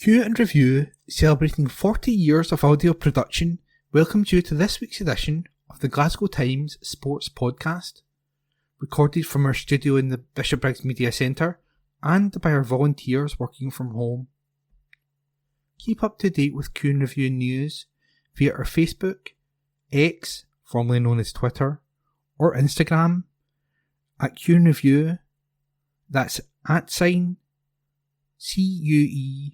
Q and Review, celebrating 40 years of audio production, welcomes you to this week's edition of the Glasgow Times Sports Podcast, recorded from our studio in the Bishopbriggs Media Centre and by our volunteers working from home. Keep up to date with Q and Review news via our Facebook, X, formerly known as Twitter, or Instagram at Q and Review. That's @CUEANDREVIEW,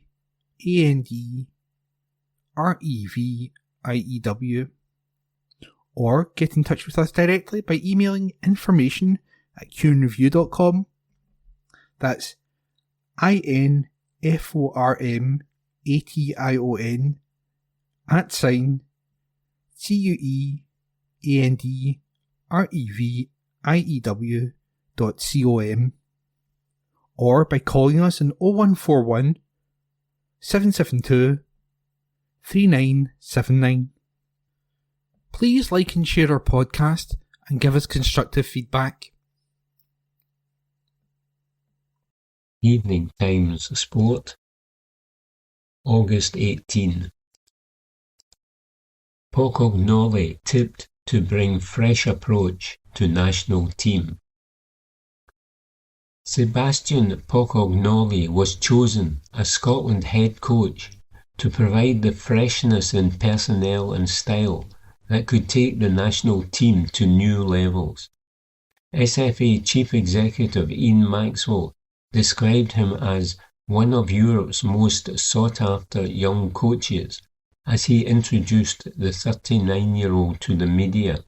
or get in touch with us directly by emailing information@qandreview.com. That's INFORMATION @CUEANDREVIEW.com, or by calling us on 0141 772 3979. Please like and share our podcast and give us constructive feedback. Evening Times Sport, August 18. Pocognoli tipped to bring fresh approach to national team. Sebastian Pocognoli was chosen as Scotland head coach to provide the freshness in personnel and style that could take the national team to new levels. SFA Chief Executive Ian Maxwell described him as one of Europe's most sought-after young coaches as he introduced the 39-year-old to the media.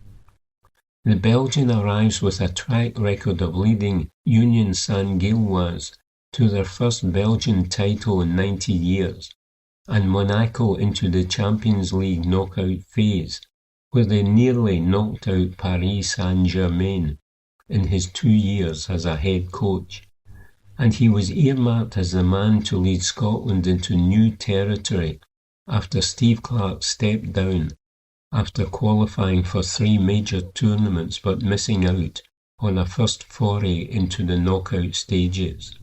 The Belgian arrives with a track record of leading Union Saint-Gilloise to their first Belgian title in 90 years, and Monaco into the Champions League knockout phase, where they nearly knocked out Paris Saint-Germain in his 2 years as a head coach. And he was earmarked as the man to lead Scotland into new territory after Steve Clarke stepped down after qualifying for 3 major tournaments but missing out on a first foray into the knockout stages.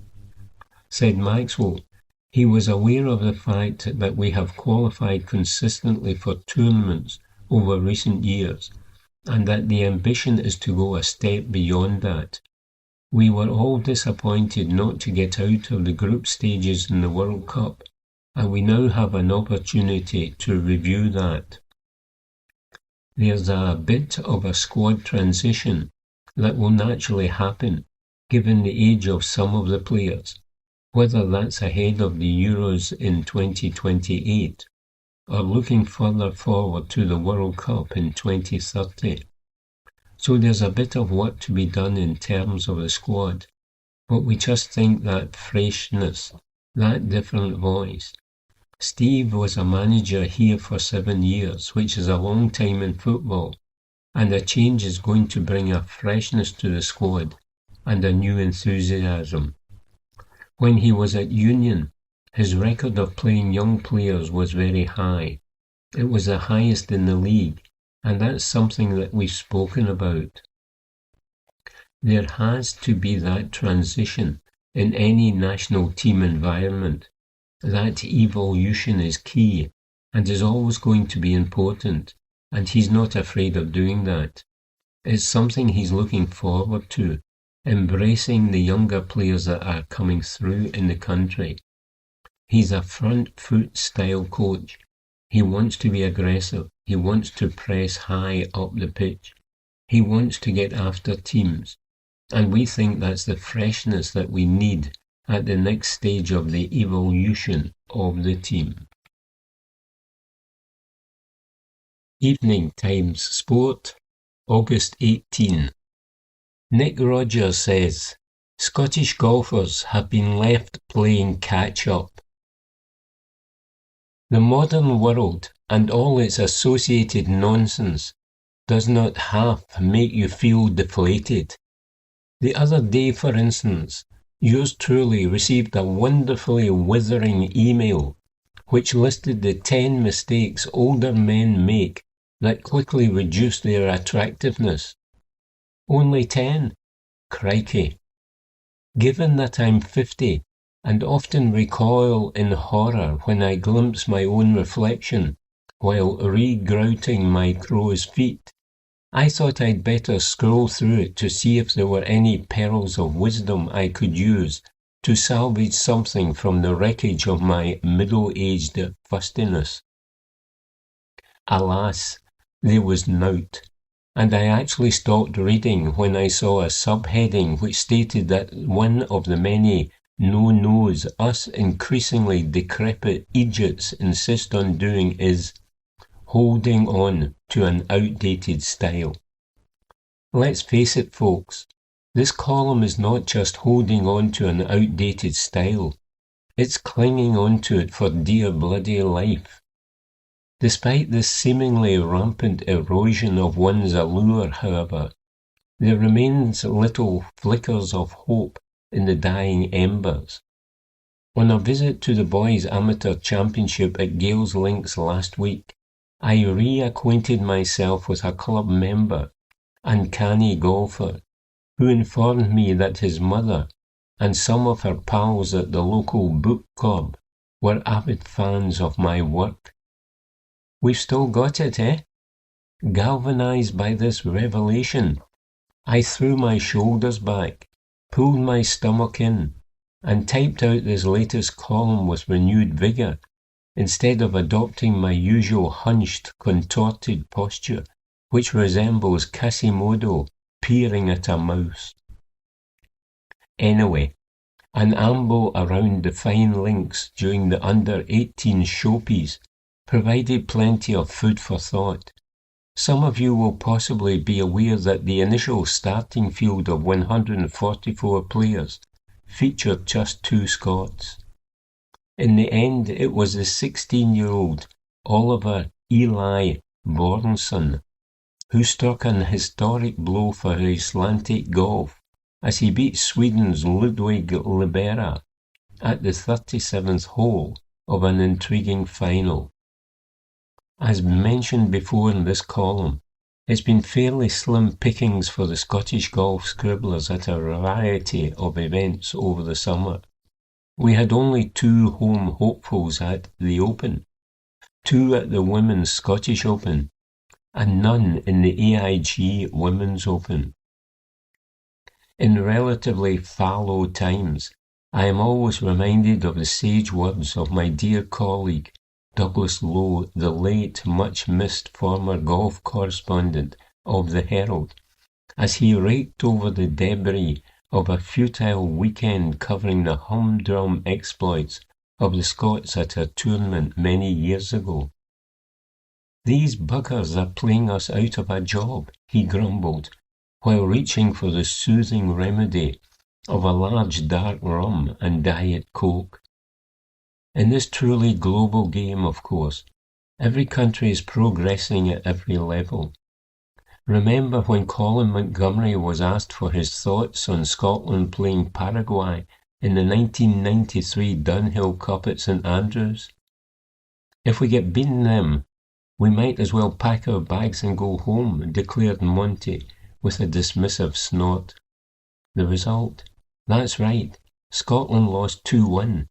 Said Maxwell, he was aware of the fact that we have qualified consistently for tournaments over recent years, and that the ambition is to go a step beyond that. We were all disappointed not to get out of the group stages in the World Cup, and we now have an opportunity to review that. There's a bit of a squad transition that will naturally happen, given the age of some of the players, whether that's ahead of the Euros in 2028 or looking further forward to the World Cup in 2030. So there's a bit of work to be done in terms of the squad, but we just think that freshness, that different voice. Steve was a manager here for 7 years, which is a long time in football, and a change is going to bring a freshness to the squad and a new enthusiasm. When he was at Union, his record of playing young players was very high. It was the highest in the league, and that's something that we've spoken about. There has to be that transition in any national team environment. That evolution is key and is always going to be important, and he's not afraid of doing that. It's something he's looking forward to, embracing the younger players that are coming through in the country. He's a front foot style coach. He wants to be aggressive. He wants to press high up the pitch. He wants to get after teams. And we think that's the freshness that we need at the next stage of the evolution of the team. Evening Times Sport, August 18. Nick Rogers says, Scottish golfers have been left playing catch-up. The modern world and all its associated nonsense does not half make you feel deflated. The other day, for instance, yours truly received a wonderfully withering email which listed the 10 mistakes older men make that quickly reduce their attractiveness. Only 10? Crikey. Given that I'm 50, and often recoil in horror when I glimpse my own reflection while re-grouting my crow's feet. I thought I'd better scroll through it to see if there were any pearls of wisdom I could use to salvage something from the wreckage of my middle-aged fustiness. Alas, there was naught, and I actually stopped reading when I saw a subheading which stated that one of the many no-nos us increasingly decrepit idiots insist on doing is holding on to an outdated style. Let's face it, folks, this column is not just holding on to an outdated style, it's clinging on to it for dear bloody life. Despite this seemingly rampant erosion of one's allure, however, there remains little flickers of hope in the dying embers. On a visit to the Boys Amateur Championship at Gales Links last week, I reacquainted myself with a club member and canny golfer who informed me that his mother and some of her pals at the local book club were avid fans of my work. We've still got it, eh? Galvanized by this revelation, I threw my shoulders back, pulled my stomach in, and typed out this latest column with renewed vigour, instead of adopting my usual hunched, contorted posture, which resembles Quasimodo peering at a mouse. Anyway, an amble around the fine links during the under-18 showpiece provided plenty of food for thought. Some of you will possibly be aware that the initial starting field of 144 players featured just 2 Scots. In the end, it was the 16-year-old Oliver Eli Bornson who struck an historic blow for Icelandic golf as he beat Sweden's Ludwig Libera at the 37th hole of an intriguing final. As mentioned before in this column, it's been fairly slim pickings for the Scottish golf scribblers at a variety of events over the summer. We had only 2 home hopefuls at the Open, 2 at the Women's Scottish Open, and none in the AIG Women's Open. In relatively fallow times, I am always reminded of the sage words of my dear colleague, Douglas Lowe, the late, much-missed former golf correspondent of the Herald, as he raked over the debris of a futile weekend covering the humdrum exploits of the Scots at a tournament many years ago. "These buggers are playing us out of a job," he grumbled, while reaching for the soothing remedy of a large dark rum and Diet Coke. In this truly global game, of course, every country is progressing at every level. Remember when Colin Montgomerie was asked for his thoughts on Scotland playing Paraguay in the 1993 Dunhill Cup at St Andrews? "If we get beaten them, we might as well pack our bags and go home," declared Monty with a dismissive snort. The result? That's right, Scotland lost 2-1.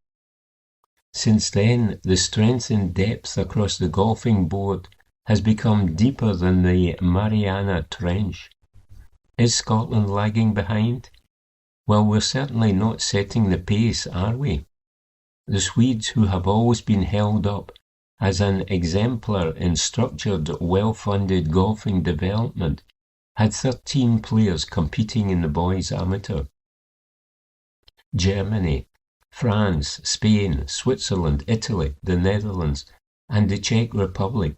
Since then, the strength in depth across the golfing board has become deeper than the Mariana Trench. Is Scotland lagging behind? Well, we're certainly not setting the pace, are we? The Swedes, who have always been held up as an exemplar in structured, well-funded golfing development, had 13 players competing in the boys' amateur. Germany, France, Spain, Switzerland, Italy, the Netherlands, and the Czech Republic,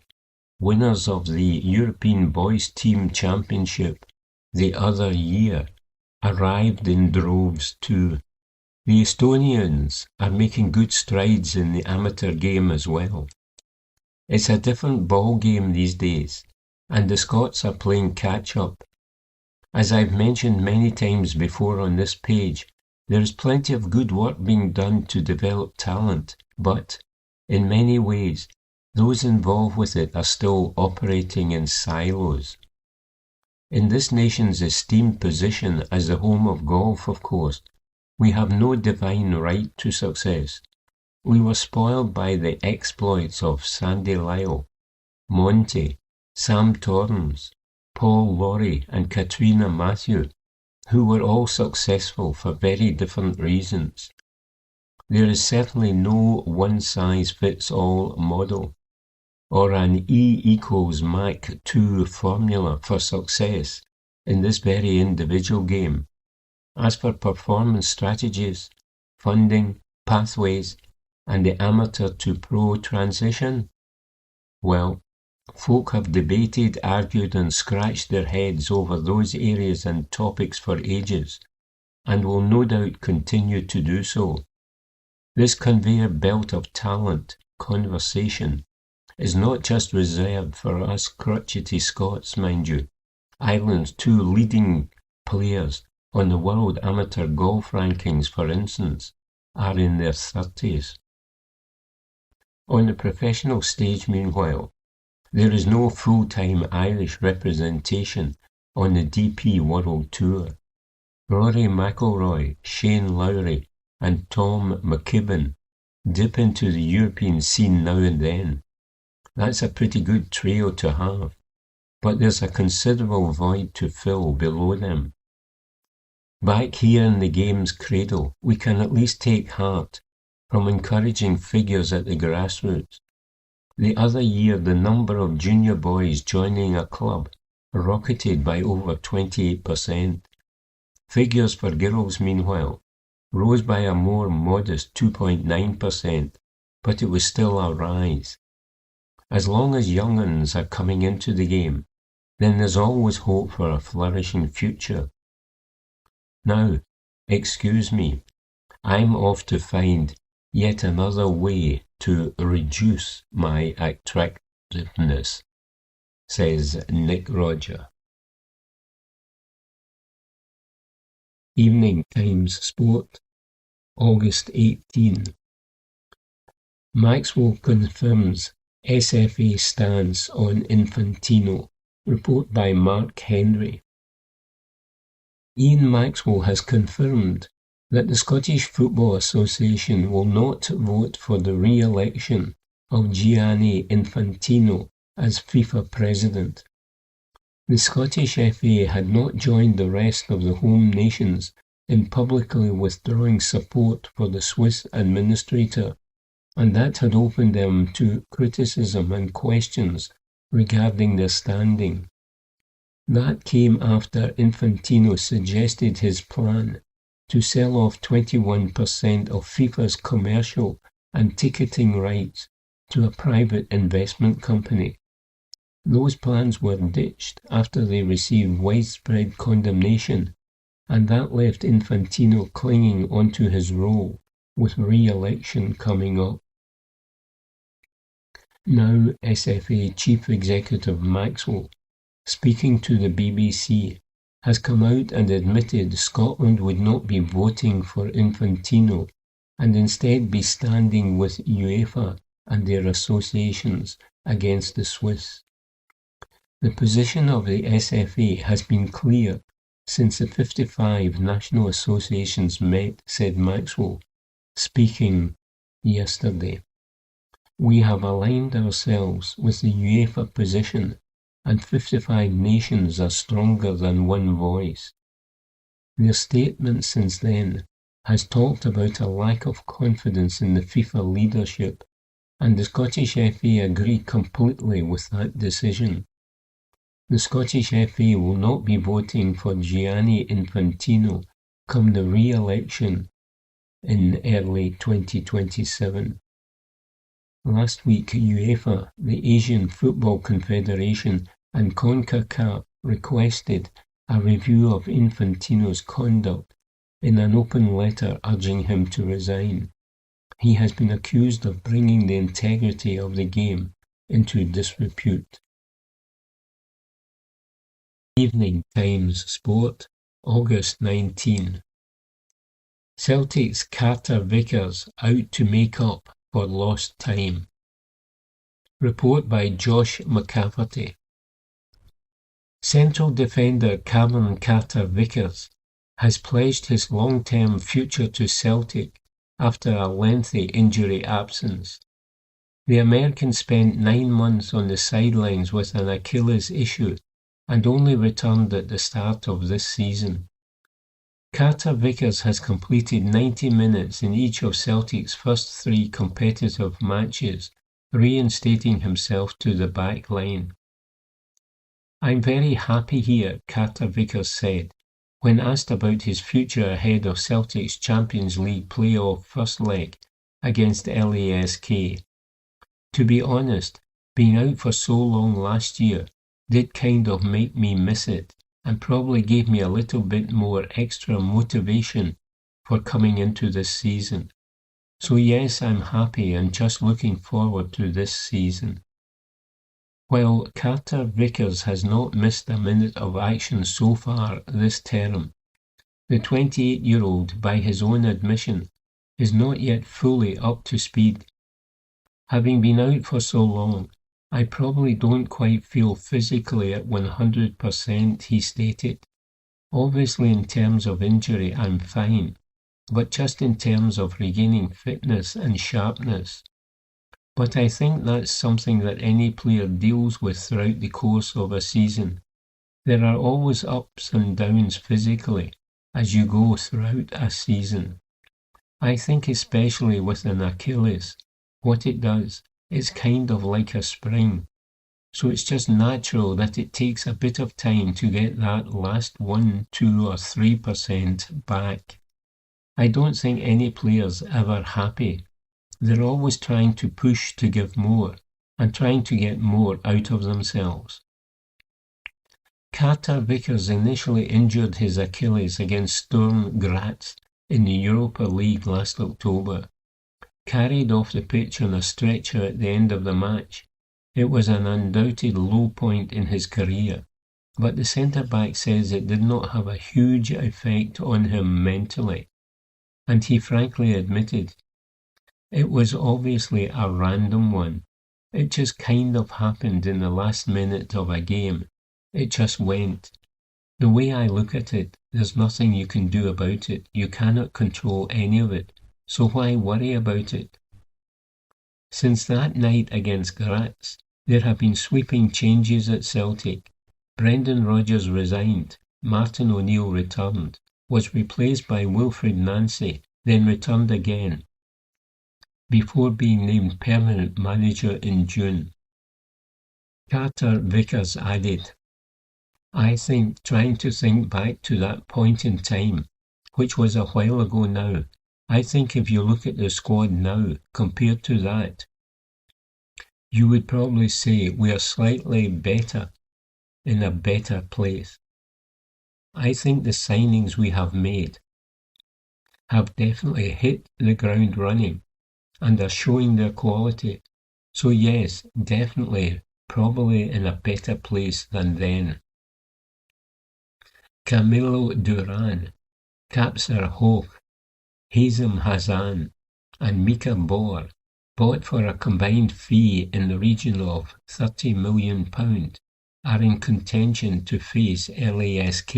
winners of the European Boys Team Championship the other year, arrived in droves too. The Estonians are making good strides in the amateur game as well. It's a different ball game these days, and the Scots are playing catch-up. As I've mentioned many times before on this page, there is plenty of good work being done to develop talent, but, in many ways, those involved with it are still operating in silos. In this nation's esteemed position as the home of golf, of course, We have no divine right to success. We were spoiled by the exploits of Sandy Lyle, Monty, Sam Torrance, Paul Lawrie and Katrina Matthew, who were all successful for very different reasons. There is certainly no one-size-fits-all model, or an E equals Mach 2 formula for success in this very individual game. As for performance strategies, funding, pathways, and the amateur to pro transition, well, folk have debated, argued, and scratched their heads over those areas and topics for ages, and will no doubt continue to do so. This conveyor belt of talent, conversation, is not just reserved for us crotchety Scots, mind you. Ireland's two leading players on the World Amateur Golf Rankings, for instance, are in their 30s. On the professional stage, meanwhile, there is no full-time Irish representation on the DP World Tour. Rory McIlroy, Shane Lowry, and Tom McKibben dip into the European scene now and then. That's a pretty good trio to have, but there's a considerable void to fill below them. Back here in the game's cradle, we can at least take heart from encouraging figures at the grassroots. The other year, the number of junior boys joining a club rocketed by over 28%. Figures for girls, meanwhile, rose by a more modest 2.9%, but it was still a rise. As long as young uns are coming into the game, then there's always hope for a flourishing future. Now, excuse me, I'm off to find yet another way to reduce my attractiveness, says Nick Roger. Evening Times Sport, August 18. Maxwell confirms SFA stance on Infantino. Report by Mark Henry. Ian Maxwell has confirmed that the Scottish Football Association will not vote for the re-election of Gianni Infantino as FIFA president. The Scottish FA had not joined the rest of the home nations in publicly withdrawing support for the Swiss administrator, and that had opened them to criticism and questions regarding their standing. That came after Infantino suggested his plan to sell off 21% of FIFA's commercial and ticketing rights to a private investment company. Those plans were ditched after they received widespread condemnation, and that left Infantino clinging onto his role with re-election coming up. Now SFA Chief Executive Maxwell, speaking to the BBC, has come out and admitted Scotland would not be voting for Infantino and instead be standing with UEFA and their associations against the Swiss. The position of the SFA has been clear since the 55 national associations met, said Maxwell, speaking yesterday. We have aligned ourselves with the UEFA position, and 55 nations are stronger than one voice. Their statement since then has talked about a lack of confidence in the FIFA leadership, and the Scottish FA agree completely with that decision. The Scottish FA will not be voting for Gianni Infantino come the re-election in early 2027. Last week, UEFA, the Asian Football Confederation, and CONCACAF requested a review of Infantino's conduct in an open letter urging him to resign. He has been accused of bringing the integrity of the game into disrepute. Evening Times Sport, August 19. Celtic's Carter Vickers out to make up for lost time. Report by Josh McCafferty. Central defender Cameron Carter Vickers has pledged his long-term future to Celtic after a lengthy injury absence. The American spent 9 months on the sidelines with an Achilles issue and only returned at the start of this season. Carter Vickers has completed 90 minutes in each of Celtic's first 3 competitive matches, reinstating himself to the back line. "I'm very happy here," Carter Vickers said, when asked about his future ahead of Celtic's Champions League playoff first leg against LASK. "To be honest, being out for so long last year did kind of make me miss it, and probably gave me a little bit more extra motivation for coming into this season. So yes, I'm happy and just looking forward to this season." While Carter Vickers has not missed a minute of action so far this term, the 28-year-old, by his own admission, is not yet fully up to speed. "Having been out for so long, I probably don't quite feel physically at 100%, he stated. "Obviously in terms of injury I'm fine, but just in terms of regaining fitness and sharpness. But I think that's something that any player deals with throughout the course of a season. There are always ups and downs physically as you go throughout a season. I think especially with an Achilles, what it does, it's kind of like a spring. So it's just natural that it takes a bit of time to get that last 1, 2 or 3% back. I don't think any player's ever happy. They're always trying to push to give more and trying to get more out of themselves." Carter Vickers initially injured his Achilles against Sturm Graz in the Europa League last October. Carried off the pitch on a stretcher at the end of the match, it was an undoubted low point in his career, but the centre-back says it did not have a huge effect on him mentally, and he frankly admitted, "It was obviously a random one. It just kind of happened in the last minute of a game. It just went. The way I look at it, there's nothing you can do about it. You cannot control any of it, so why worry about it?" Since that night against Graz, there have been sweeping changes at Celtic. Brendan Rodgers resigned, Martin O'Neill returned, was replaced by Wilfred Nancy, then returned again, before being named permanent manager in June. Carter Vickers added, "I think trying to think back to that point in time, which was a while ago now, I think if you look at the squad now compared to that, you would probably say we are slightly better, in a better place. I think the signings we have made have definitely hit the ground running and are showing their quality. So yes, definitely, probably in a better place than then." Camilo Duran, Kapser Hoch, Hazem Hassan and Mika Bor, bought for a combined fee in the region of £30 million, are in contention to face LASK.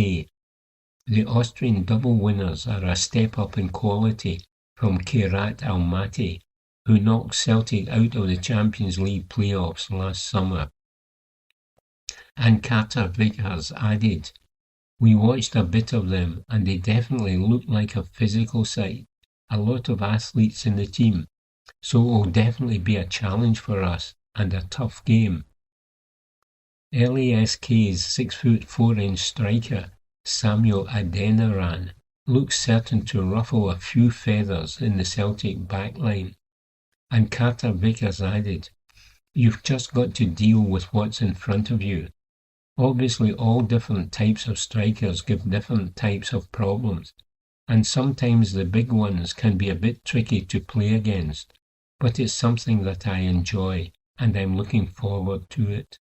The Austrian double winners are a step up in quality from Kairat Almaty, who knocked Celtic out of the Champions League playoffs last summer. And Carter Vickers added, "We watched a bit of them and they definitely look like a physical side, a lot of athletes in the team, so it will definitely be a challenge for us and a tough game." LASK's 6'4" striker, Samuel Adeniran, looks certain to ruffle a few feathers in the Celtic backline. And Carter Vickers added, "You've just got to deal with what's in front of you. Obviously all different types of strikers give different types of problems, and sometimes the big ones can be a bit tricky to play against, but it's something that I enjoy, and I'm looking forward to it."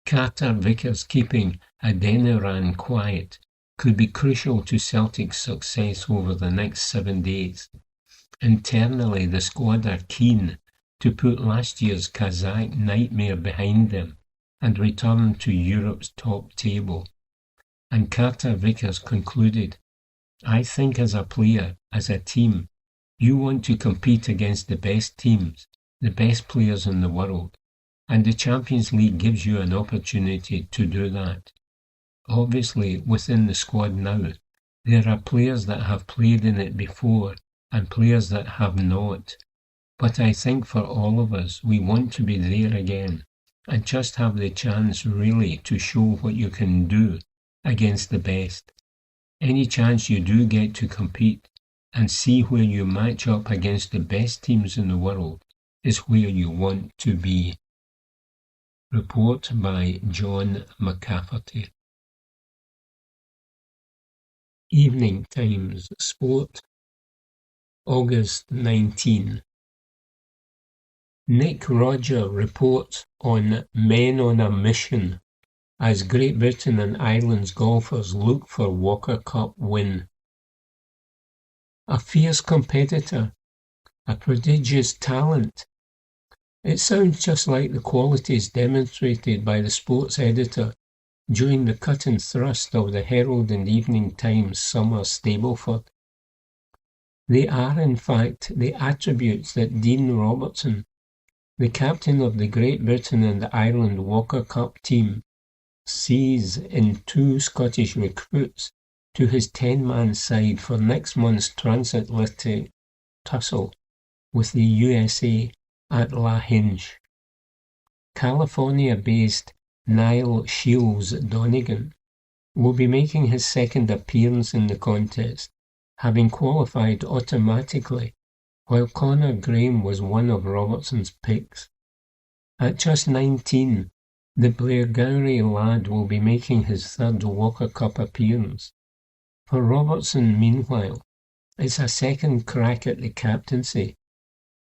Carter Vickers keeping Adeniran quiet could be crucial to Celtic's success over the next 7 days. Internally, the squad are keen to put last year's Kazakh nightmare behind them and return to Europe's top table. and Carter Vickers concluded, "I think as a player, as a team, you want to compete against the best teams, the best players in the world, and the Champions League gives you an opportunity to do that. Obviously, within the squad now, there are players that have played in it before and players that have not. But I think for all of us, we want to be there again and just have the chance really to show what you can do against the best. Any chance you do get to compete and see where you match up against the best teams in the world is where you want to be." Report by John McCafferty. Evening Times Sport, August 19. Nick Rodger reports on men on a mission as Great Britain and Ireland's golfers look for Walker Cup win. A fierce competitor, a prodigious talent. It sounds just like the qualities demonstrated by the sports editor during the cut and thrust of the Herald and Evening Times summer Stableford. They are, in fact, the attributes that Dean Robertson, the captain of the Great Britain and Ireland Walker Cup team, sees in 2 Scottish recruits to his 10-man side for next month's transatlantic tussle with the USA at La Hinge. California-based Niall Shields Donegan will be making his second appearance in the contest, having qualified automatically, while Conor Graham was one of Robertson's picks. At just 19, the Blairgowrie lad will be making his third Walker Cup appearance. For Robertson, meanwhile, it's a second crack at the captaincy.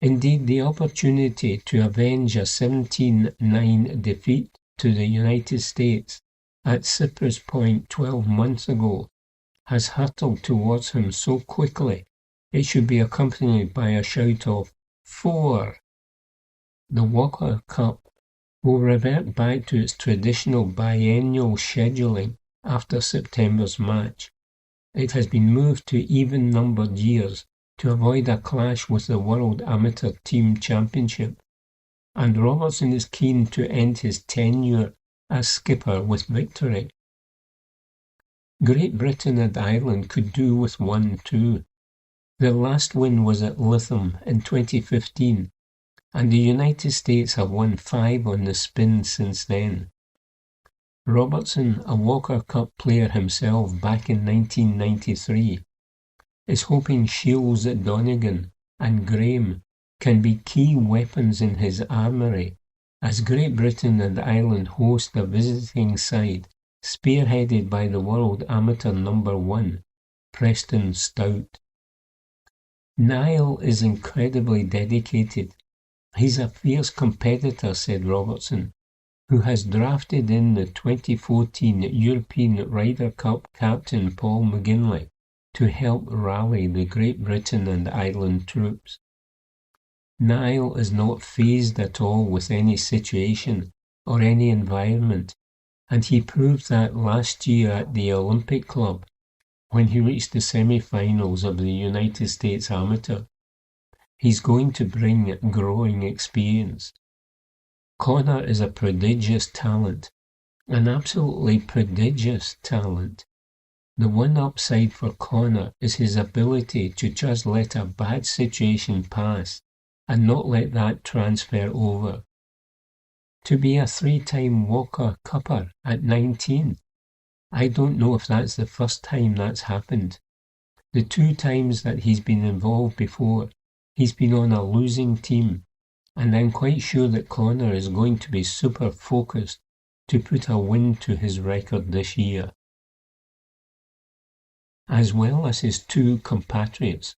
Indeed, the opportunity to avenge a 17-9 defeat to the United States at Cyprus Point 12 months ago has hurtled towards him so quickly it should be accompanied by a shout of "4". The Walker Cup will revert back to its traditional biennial scheduling after September's match. It has been moved to even-numbered years to avoid a clash with the World Amateur Team Championship, and Robertson is keen to end his tenure as skipper with victory. Great Britain and Ireland could do with one too. Their last win was at Lytham in 2015, and the United States have won 5 on the spin since then. Robertson, a Walker Cup player himself back in 1993, is hoping Shields at Donegan and Graham can be key weapons in his armoury as Great Britain and Ireland host a visiting side spearheaded by the world amateur number 1, Preston Stout. Niall is incredibly dedicated. He's a fierce competitor, said Robertson, who has drafted in the 2014 European Ryder Cup captain Paul McGinley to help rally the Great Britain and Ireland troops. Niall is not fazed at all with any situation or any environment, and he proved that last year at the Olympic Club when he reached the semi-finals of the United States Amateur. He's going to bring growing experience. Conor is a prodigious talent, an absolutely prodigious talent. The one upside for Conor is his ability to just let a bad situation pass and not let that transfer over. To be a 3-time Walker Cupper at 19, I don't know if that's the first time that's happened. The 2 times that he's been involved before, he's been on a losing team, and I'm quite sure that Conor is going to be super focused to put a win to his record this year. As well as his 2 compatriots,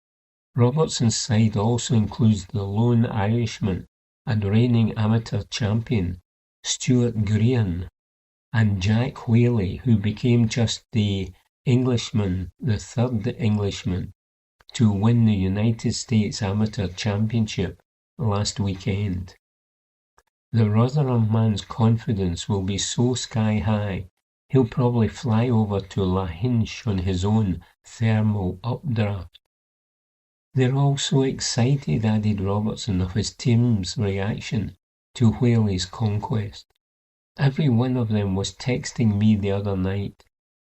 Robertson's side also includes the lone Irishman and reigning amateur champion Stuart Grehan and Jack Whaley, who became just the Englishman, the 3rd Englishman, to win the United States Amateur Championship last weekend. The Rotherham man's confidence will be so sky high, He'll probably fly over to Lahinch on his own thermal updraft. They're all so excited, added Robertson, of his team's reaction to Whaley's conquest. Every one of them was texting me the other night.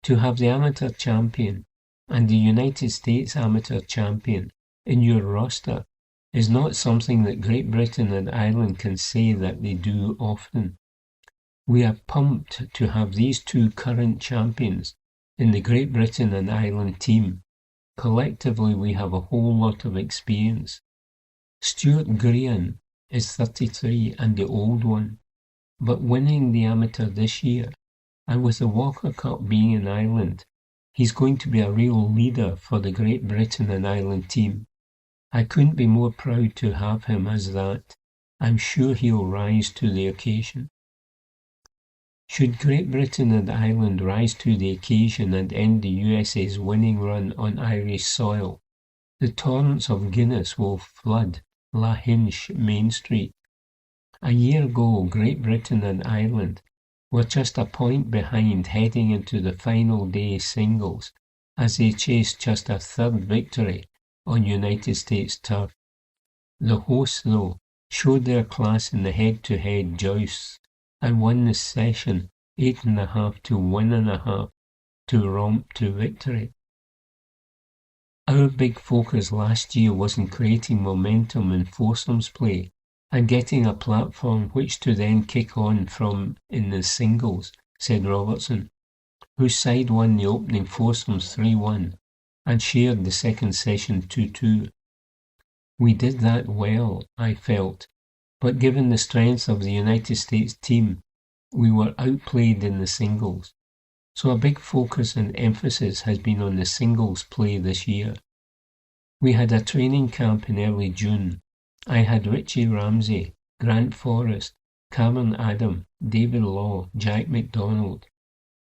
To have the amateur champion and the United States amateur champion in your roster is not something that Great Britain and Ireland can say that they do often. We are pumped to have these two current champions in the Great Britain and Ireland team. Collectively, we have a whole lot of experience. Stuart Graham is 33 and the old one, but winning the amateur this year, and with the Walker Cup being in Ireland, he's going to be a real leader for the Great Britain and Ireland team. I couldn't be more proud to have him as that. I'm sure he'll rise to the occasion. Should Great Britain and Ireland rise to the occasion and end the USA's winning run on Irish soil, the torrents of Guinness will flood Lahinch Main Street. A year ago, Great Britain and Ireland were just a point behind heading into the final day singles as they chased just a third victory on United States turf. The hosts, though, showed their class in the head-to-head jousts and won the session 8.5 to 1.5 to romp to victory. Our big focus last year was in creating momentum in foursomes play and getting a platform which to then kick on from in the singles, said Robertson, whose side won the opening foursomes 3-1 and shared the second session 2-2. We did that well, I felt, but given the strength of the United States team, we were outplayed in the singles. So a big focus and emphasis has been on the singles play this year. We had a training camp in early June. I had Richie Ramsey, Grant Forrest, Cameron Adam, David Law, Jack McDonald.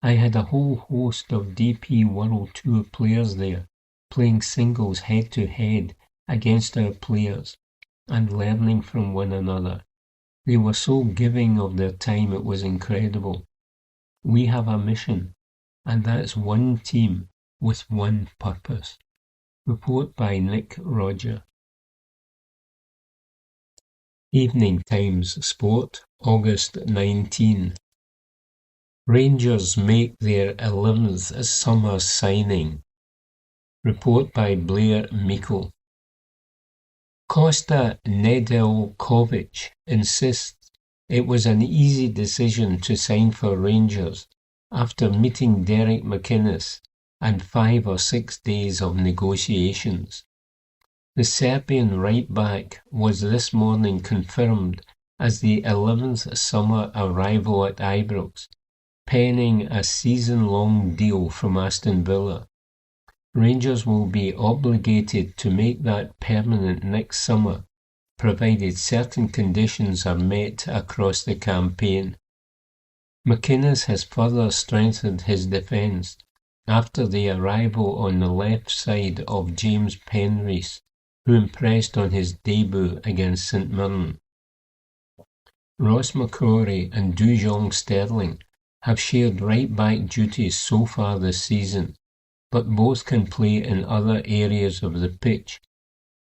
I had a whole host of DP World Tour players there, playing singles head-to-head against our players and learning from one another. They were so giving of their time, it was incredible. We have a mission, and that's one team with one purpose. Report by Nick Roger. Evening Times Sport, August 19. Rangers make their 11th summer signing. Report by Blair Meikle. Kosta Nedeljkovic insists it was an easy decision to sign for Rangers after meeting Derek McInnes and 5 or 6 days of negotiations. The Serbian right-back was this morning confirmed as the 11th summer arrival at Ibrox, penning a season-long deal from Aston Villa. Rangers will be obligated to make that permanent next summer, provided certain conditions are met across the campaign. McInnes has further strengthened his defence after the arrival on the left side of James Penrith, who impressed on his debut against St Mirren. Ross McCrory and Dujon Sterling have shared right-back duties so far this season, but both can play in other areas of the pitch,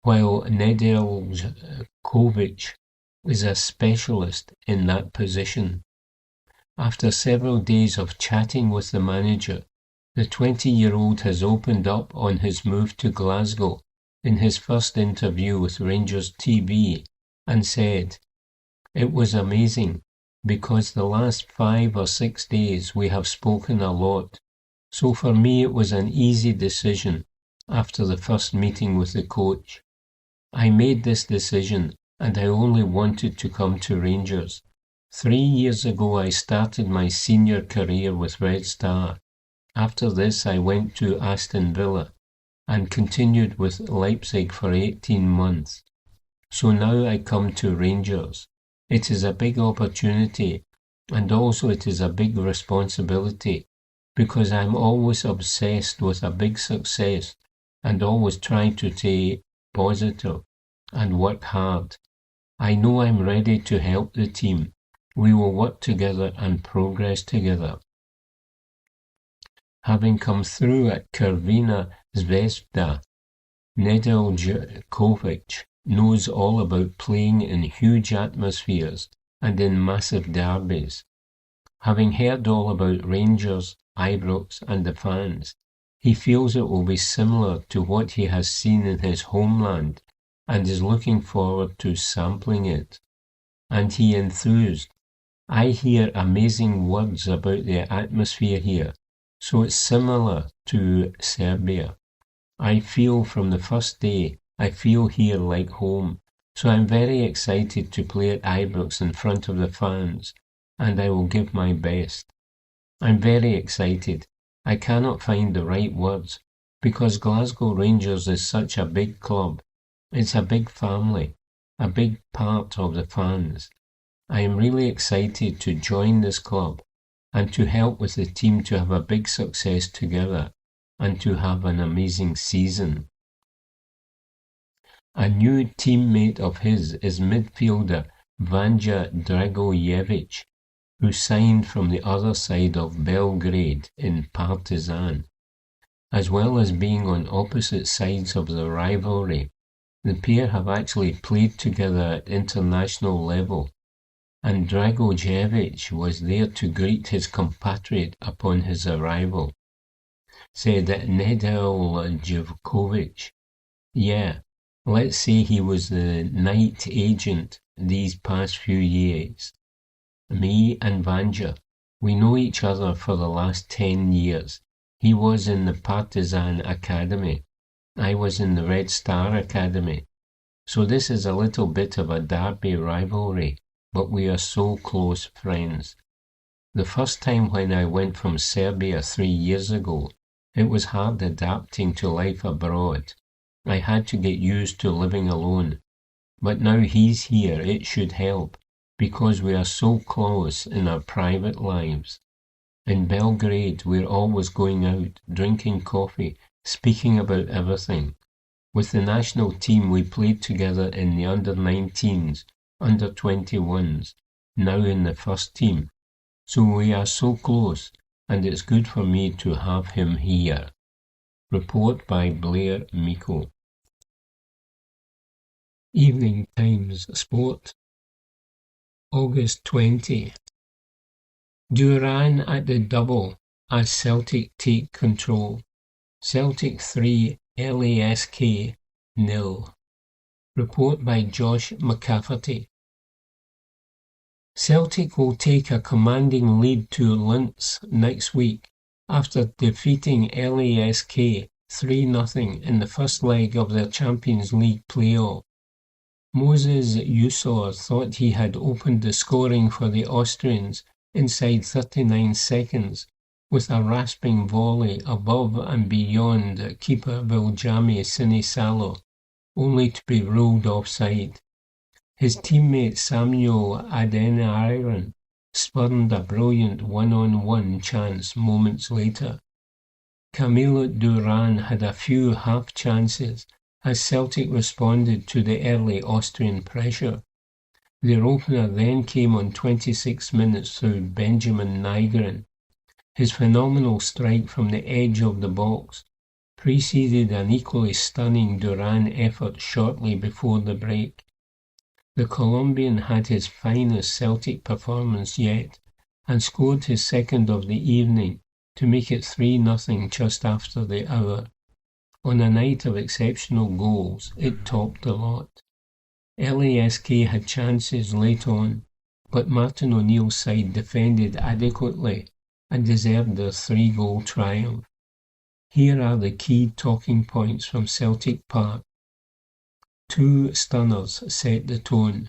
while Nedeljkovic is a specialist in that position. After several days of chatting with the manager, the 20-year-old has opened up on his move to Glasgow in his first interview with Rangers TV and said, "It was amazing, because the last 5 or 6 days we have spoken a lot. So for me it was an easy decision after the first meeting with the coach. I made this decision and I only wanted to come to Rangers. 3 years ago I started my senior career with Red Star. After this I went to Aston Villa and continued with Leipzig for 18 months. So now I come to Rangers. It is a big opportunity and also it is a big responsibility, because I'm always obsessed with a big success and always trying to stay positive and work hard. I know I'm ready to help the team. We will work together and progress together." having come through at Crvena Zvezda. Nedeljkovic knows all about playing in huge atmospheres and in massive derbies. Having heard all about Rangers, Ibrox and the fans, he feels it will be similar to what he has seen in his homeland and is looking forward to sampling it. And he enthused, "I hear amazing words about the atmosphere here, so it's similar to Serbia. I feel from the first day, I feel here like home, so I'm very excited to play at Ibrox in front of the fans, and I will give my best. I'm very excited. I cannot find the right words, because Glasgow Rangers is such a big club. It's a big family, a big part of the fans. I am really excited to join this club and to help with the team to have a big success together and to have an amazing season." A new teammate of his is midfielder Vanja Dragojevic, who signed from the other side of Belgrade in Partizan. As well as being on opposite sides of the rivalry, the pair have actually played together at international level, and Dragojevic was there to greet his compatriot upon his arrival. Said Nedeljkovic, "Yeah, let's say he was the night agent these past few years. Me and Vanja, we know each other for the last 10 years. He was in the Partizan Academy. I was in the Red Star Academy. So this is a little bit of a derby rivalry, but we are so close friends. The first time when I went from Serbia 3 years ago, it was hard adapting to life abroad. I had to get used to living alone. But now he's here, it should help, because we are so close in our private lives. In Belgrade, we're always going out, drinking coffee, speaking about everything. With the national team, we played together in the under-19s, under-21s, now in the first team. So we are so close, and it's good for me to have him here." Report by Blair Miko. Evening Times Sport, August 20. Duran at the double as Celtic take control. Celtic 3, LASK 0. Report by Josh McCafferty. Celtic will take a commanding lead to Linz next week after defeating LASK 3-0 in the first leg of their Champions League play-off. Moses Usor thought he had opened the scoring for the Austrians inside 39 seconds with a rasping volley above and beyond keeper Viljami Sinisalo, only to be ruled offside. His teammate Samuel Adeniran spurned a brilliant one-on-one chance moments later. Camilo Duran had a few half chances as Celtic responded to the early Austrian pressure. Their opener then came on 26 minutes through Benjamin Nygren. His phenomenal strike from the edge of the box preceded an equally stunning Duran effort shortly before the break. The Colombian had his finest Celtic performance yet and scored his second of the evening to make it 3-0 just after the hour. On a night of exceptional goals, it topped the lot. LASK had chances late on, but Martin O'Neill's side defended adequately and deserved their 3-goal triumph. Here are the key talking points from Celtic Park. 2 stunners set the tone.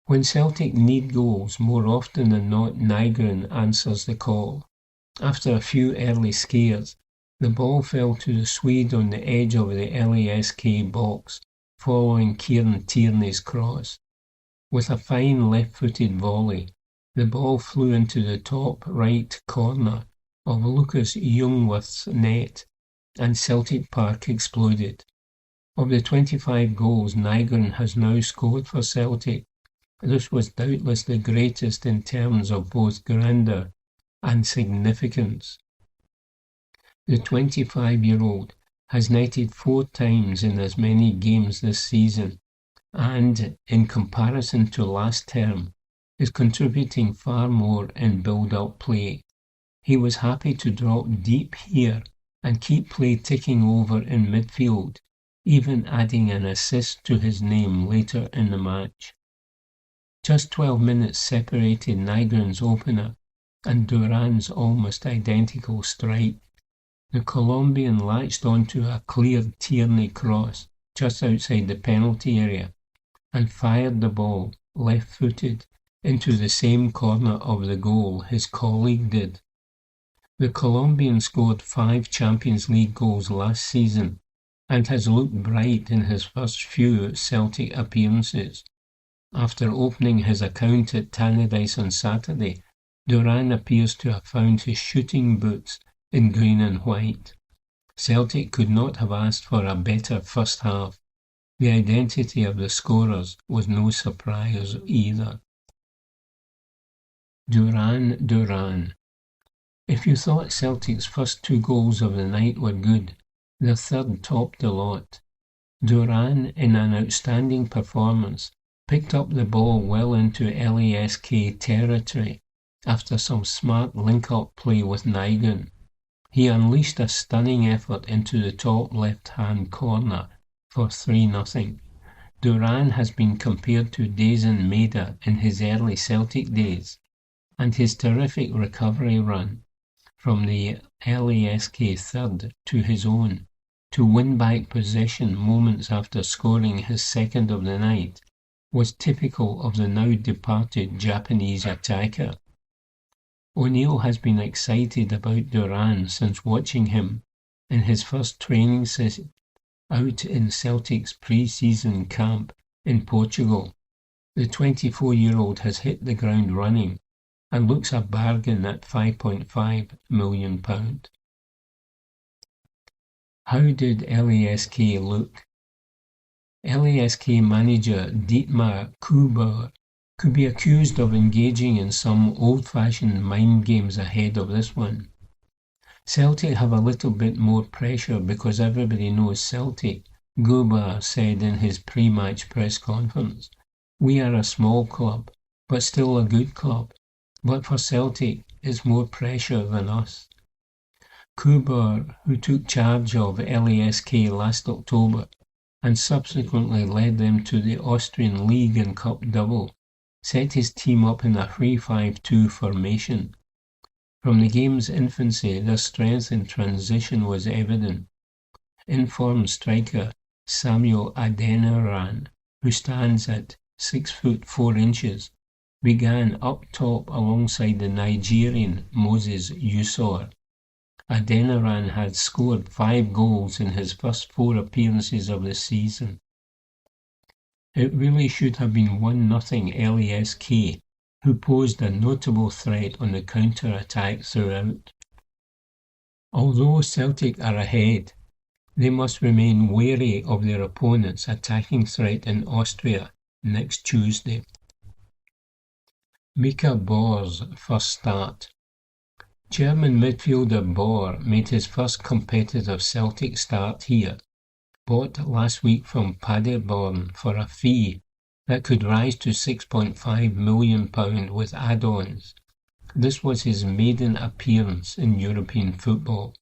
When Celtic need goals, more often than not Nygren answers the call. After a few early scares, the ball fell to the Swede on the edge of the LASK box, following Kieran Tierney's cross. With a fine left-footed volley, the ball flew into the top right corner of Lucas Jungwirth's net, and Celtic Park exploded. Of the 25 goals Nygren has now scored for Celtic, this was doubtless the greatest in terms of both grandeur and significance. The 25-year-old has netted 4 times in as many games this season and, in comparison to last term, is contributing far more in build-up play. He was happy to drop deep here and keep play ticking over in midfield, even adding an assist to his name later in the match. Just 12 minutes separated Nygren's opener and Duran's almost identical strike. The Colombian latched onto a cleared Tierney cross just outside the penalty area and fired the ball, left-footed, into the same corner of the goal his colleague did. The Colombian scored 5 Champions League goals last season and has looked bright in his first few Celtic appearances. After opening his account at Tannadice on Saturday, Duran appears to have found his shooting boots in green and white. Celtic could not have asked for a better first half. The identity of the scorers was no surprise either. Duran. If you thought Celtic's first 2 goals of the night were good, the third topped the lot. Duran, in an outstanding performance, picked up the ball well into LASK territory after some smart link-up play with Nygren. He unleashed a stunning effort into the top left-hand corner for 3-0. Duran has been compared to Dazen Maeda in his early Celtic days, and his terrific recovery run from the LASK third to his own, to win back possession moments after scoring his second of the night, was typical of the now departed Japanese attacker. O'Neill has been excited about Duran since watching him in his first training session out in Celtic's pre-season camp in Portugal. The 24-year-old has hit the ground running and looks a bargain at £5.5 million. How did LASK look? LASK manager Dietmar Kubauer could be accused of engaging in some old-fashioned mind games ahead of this one. Celtic have a little bit more pressure because everybody knows Celtic, Kubauer said in his pre-match press conference. We are a small club, but still a good club. But for Celtic, it's more pressure than us. Kubauer, who took charge of LASK last October and subsequently led them to the Austrian League and Cup double, set his team up in a 3-5-2 formation. From the game's infancy, their strength in transition was evident. Informed striker Samuel Adeniran, who stands at 6'4", began up top alongside the Nigerian Moses Usor. Adeniran had scored 5 goals in his first 4 appearances of the season. It really should have been 1-0 LASK, who posed a notable threat on the counter-attack throughout. Although Celtic are ahead, they must remain wary of their opponent's attacking threat in Austria next Tuesday. Mika Bor's first start. German midfielder Bor made his first competitive Celtic start here, bought last week from Paderborn for a fee that could rise to £6.5 million with add-ons. This was his maiden appearance in European football.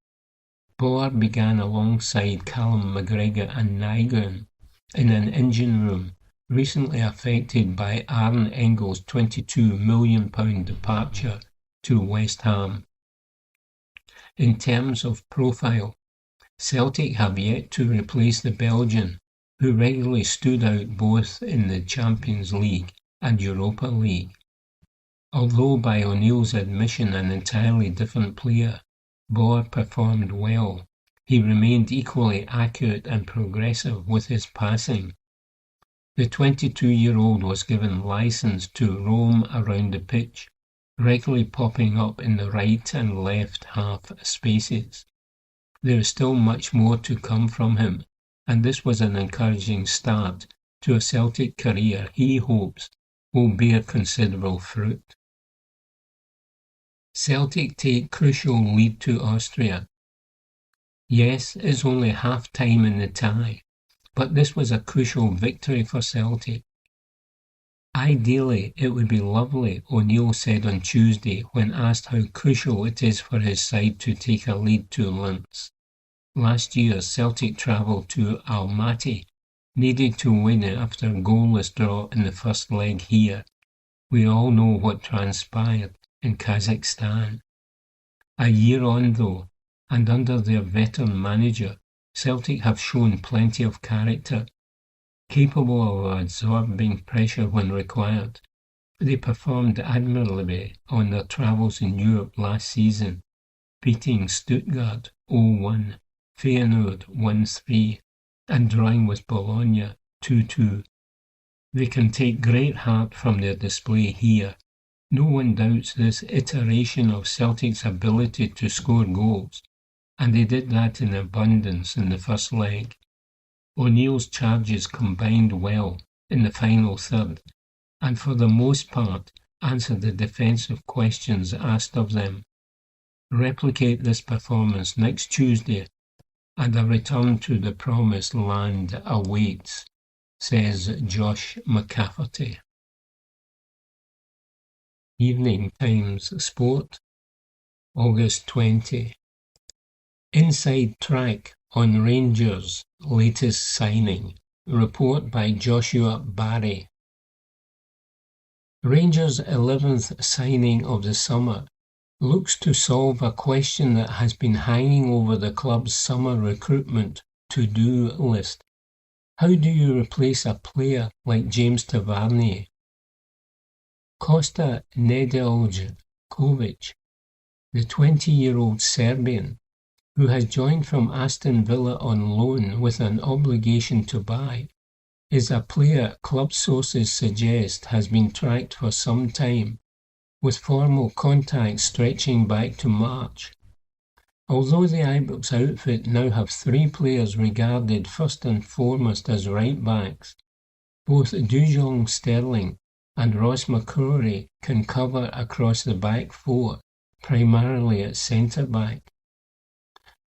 Bor began alongside Callum McGregor and Nygren in an engine room recently affected by Arne Engel's £22 million departure to West Ham. In terms of profile, Celtic have yet to replace the Belgian, who regularly stood out both in the Champions League and Europa League. Although by O'Neill's admission an entirely different player, Bor performed well. He remained equally accurate and progressive with his passing. The 22-year-old was given licence to roam around the pitch, regularly popping up in the right and left half spaces. There is still much more to come from him, and this was an encouraging start to a Celtic career he hopes will bear considerable fruit. Celtic take crucial lead to Austria. Yes, it's only half-time in the tie, but this was a crucial victory for Celtic. Ideally, it would be lovely, O'Neill said on Tuesday when asked how crucial it is for his side to take a lead to Linz. Last year, Celtic travelled to Almaty, needed to win it after a goalless draw in the first leg here. We all know what transpired in Kazakhstan. A year on, though, and under their veteran manager, Celtic have shown plenty of character. Capable of absorbing pressure when required, they performed admirably on their travels in Europe last season, beating Stuttgart 0-1, Feyenoord 1-3, and drawing with Bologna 2-2. They can take great heart from their display here. No one doubts this iteration of Celtic's ability to score goals, and they did that in abundance in the first leg. O'Neill's charges combined well in the final third, and for the most part answered the defensive questions asked of them. Replicate this performance next Tuesday, and a return to the promised land awaits, says Josh McCafferty. Evening Times Sport, August 20. Inside track on Rangers' latest signing. Report by Joshua Barry. Rangers' 11th signing of the summer looks to solve a question that has been hanging over the club's summer recruitment to-do list. How do you replace a player like James Tavernier? Kosta Nedeljkovic, the 20-year-old Serbian, who has joined from Aston Villa on loan with an obligation to buy, is a player club sources suggest has been tracked for some time, with formal contact stretching back to March. Although the Ibrox outfit now have 3 players regarded first and foremost as right-backs, both Dujon Sterling and Ross McCrory can cover across the back 4, primarily at centre-back.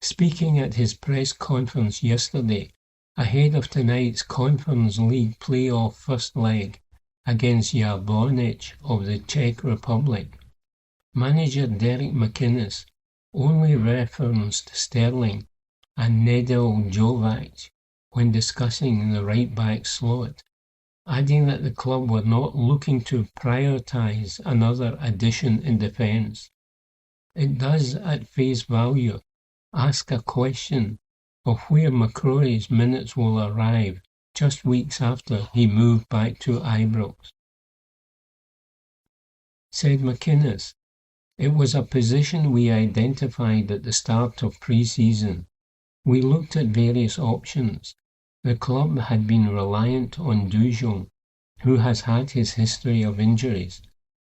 Speaking at his press conference yesterday, ahead of tonight's Conference League playoff first leg against Jablonec of the Czech Republic, manager Derek McInnes only referenced Sterling and Nedeljkovic when discussing the right-back slot, adding that the club were not looking to prioritise another addition in defence. It does, at face value, ask a question of where McCrory's minutes will arrive just weeks after he moved back to Ibrox. Said McInnes, "It was a position we identified at the start of pre-season. We looked at various options. The club had been reliant on Dujon, who has had his history of injuries,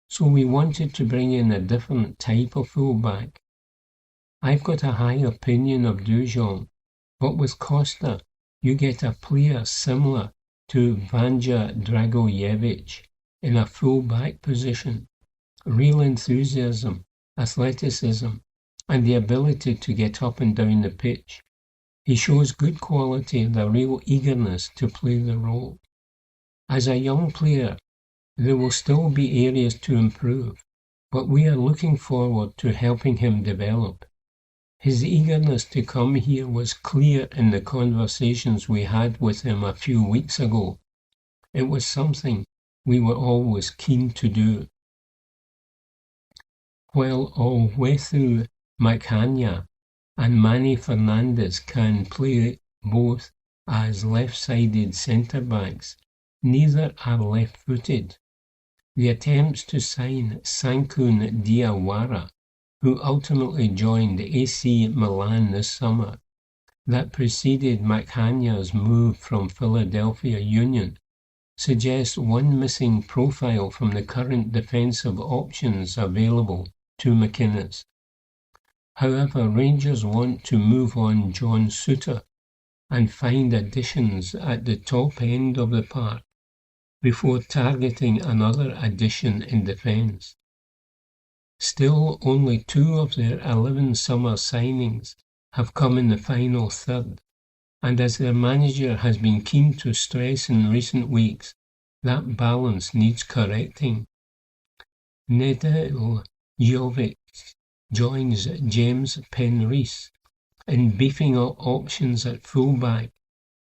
so we wanted to bring in a different type of fullback. I've got a high opinion of Dujon, but with Kosta, you get a player similar to Vanja Dragojevic in a full-back position. Real enthusiasm, athleticism, and the ability to get up and down the pitch. He shows good quality and a real eagerness to play the role. As a young player, there will still be areas to improve, but we are looking forward to helping him develop. His eagerness to come here was clear in the conversations we had with him a few weeks ago. It was something we were always keen to do." While Olwethu Makhanya and Manny Fernandes can play both as left-sided centre-backs, neither are left-footed. The attempts to sign Sankun Diawara, who ultimately joined AC Milan this summer, that preceded Makhanya's move from Philadelphia Union, suggests one missing profile from the current defensive options available to McInnes. However, Rangers want to move on John Souttar and find additions at the top end of the park before targeting another addition in defence. Still, only 2 of their 11 summer signings have come in the final third, and as their manager has been keen to stress in recent weeks, that balance needs correcting. Nedeljkovic joins James Penrith in beefing up options at fullback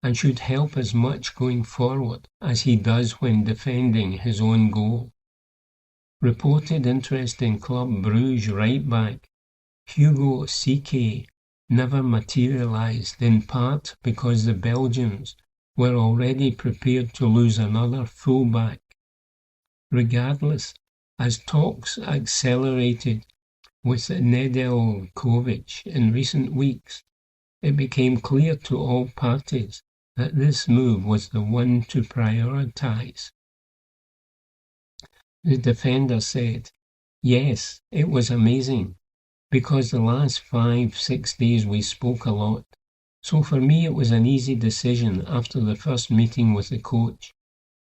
and should help as much going forward as he does when defending his own goal. Reported interest in Club Brugge right-back Hugo Sique never materialised, in part because the Belgians were already prepared to lose another fullback. Regardless, as talks accelerated with Nedeljkovic in recent weeks, it became clear to all parties that this move was the one to prioritise. The defender said, "Yes, it was amazing, because the last 5-6 days we spoke a lot. So for me it was an easy decision after the first meeting with the coach.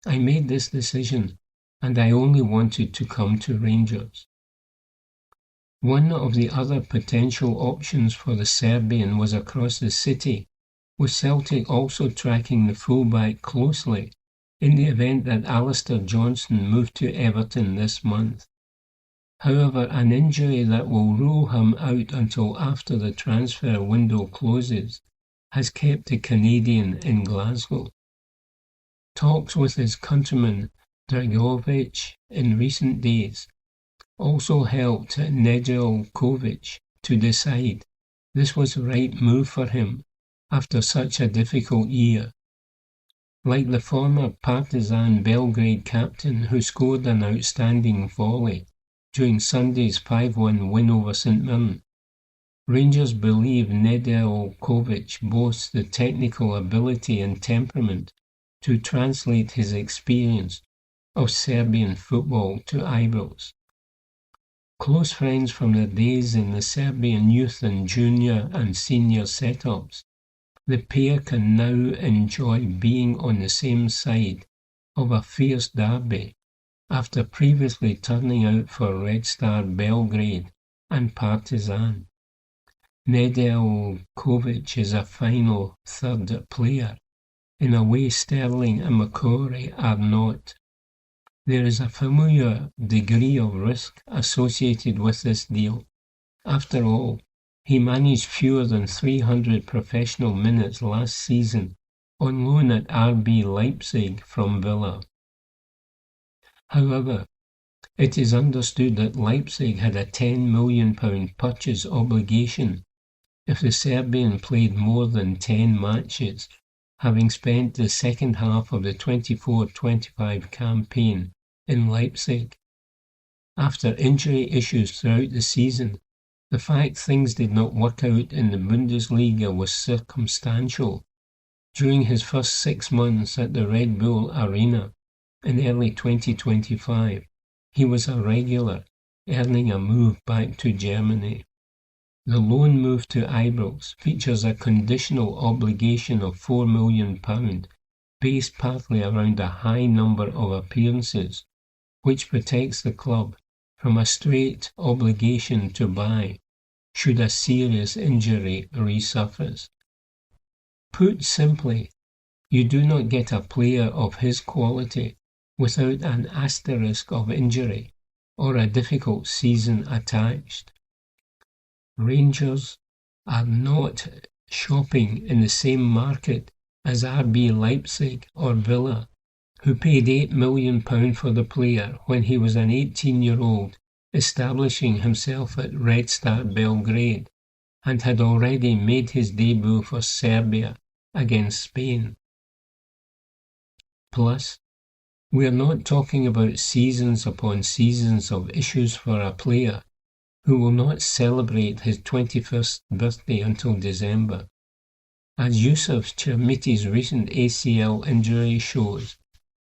I made this decision, and I only wanted to come to Rangers." One of the other potential options for the Serbian was across the city, with Celtic also tracking the fullback closely in the event that Alistair Johnston moved to Everton this month. However, an injury that will rule him out until after the transfer window closes has kept the Canadian in Glasgow. Talks with his countryman Dragovic in recent days also helped Nedeljkovic to decide this was the right move for him after such a difficult year. Like the former Partizan Belgrade captain who scored an outstanding volley during Sunday's 5-1 win over St Mirren, Rangers believe Nedeljkovic boasts the technical ability and temperament to translate his experience of Serbian football to Ibrox. Close friends from their days in the Serbian youth and junior and senior setups, the pair can now enjoy being on the same side of a fierce derby after previously turning out for Red Star Belgrade and Partizan. Nedeljkovic is a final third player, in a way Sterling and McCrory are not. There is a familiar degree of risk associated with this deal. After all, he managed fewer than 300 professional minutes last season on loan at RB Leipzig from Villa. However, it is understood that Leipzig had a £10 million purchase obligation if the Serbian played more than 10 matches, having spent the second half of the 24-25 campaign in Leipzig. After injury issues throughout the season, the fact things did not work out in the Bundesliga was circumstantial. During his first 6 months at the Red Bull Arena in early 2025, he was a regular, earning a move back to Germany. The loan move to Ibrox features a conditional obligation of £4 million, based partly around a high number of appearances, which protects the club from a straight obligation to buy should a serious injury resurface. Put simply, you do not get a player of his quality without an asterisk of injury or a difficult season attached. Rangers are not shopping in the same market as RB Leipzig or Villa, who paid £8 million for the player when he was an 18-year-old, establishing himself at Red Star Belgrade, and had already made his debut for Serbia against Spain. Plus, we are not talking about seasons upon seasons of issues for a player who will not celebrate his 21st birthday until December. As Yusuf Chermiti's recent ACL injury shows,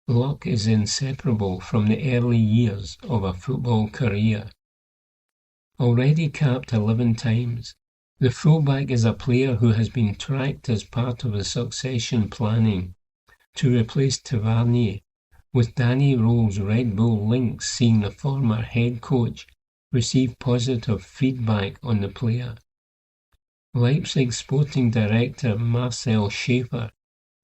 luck is inseparable from the early years of a football career. Already capped 11 times, the fullback is a player who has been tracked as part of the succession planning to replace Tavernier, with Danny Rowe's Red Bull links seeing the former head coach receive positive feedback on the player. Leipzig sporting director Marcel Schäfer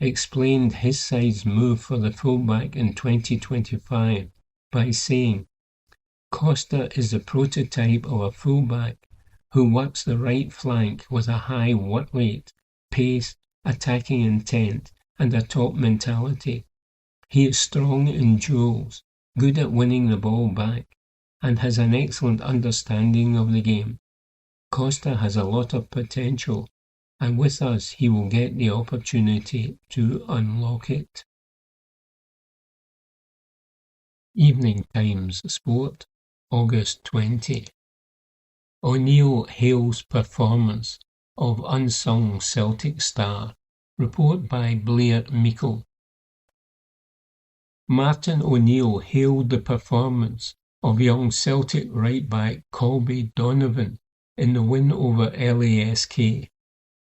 explained his side's move for the fullback in 2025 by saying, "Costa is the prototype of a fullback who works the right flank with a high work rate, pace, attacking intent, and a top mentality. He is strong in duels, good at winning the ball back, and has an excellent understanding of the game. Costa has a lot of potential, and with us he will get the opportunity to unlock it." Evening Times Sport, August 20. O'Neill hails performance of unsung Celtic star. Report by Blair Meikle. Martin O'Neill hailed the performance of young Celtic right-back Colby Donovan in the win over LASK.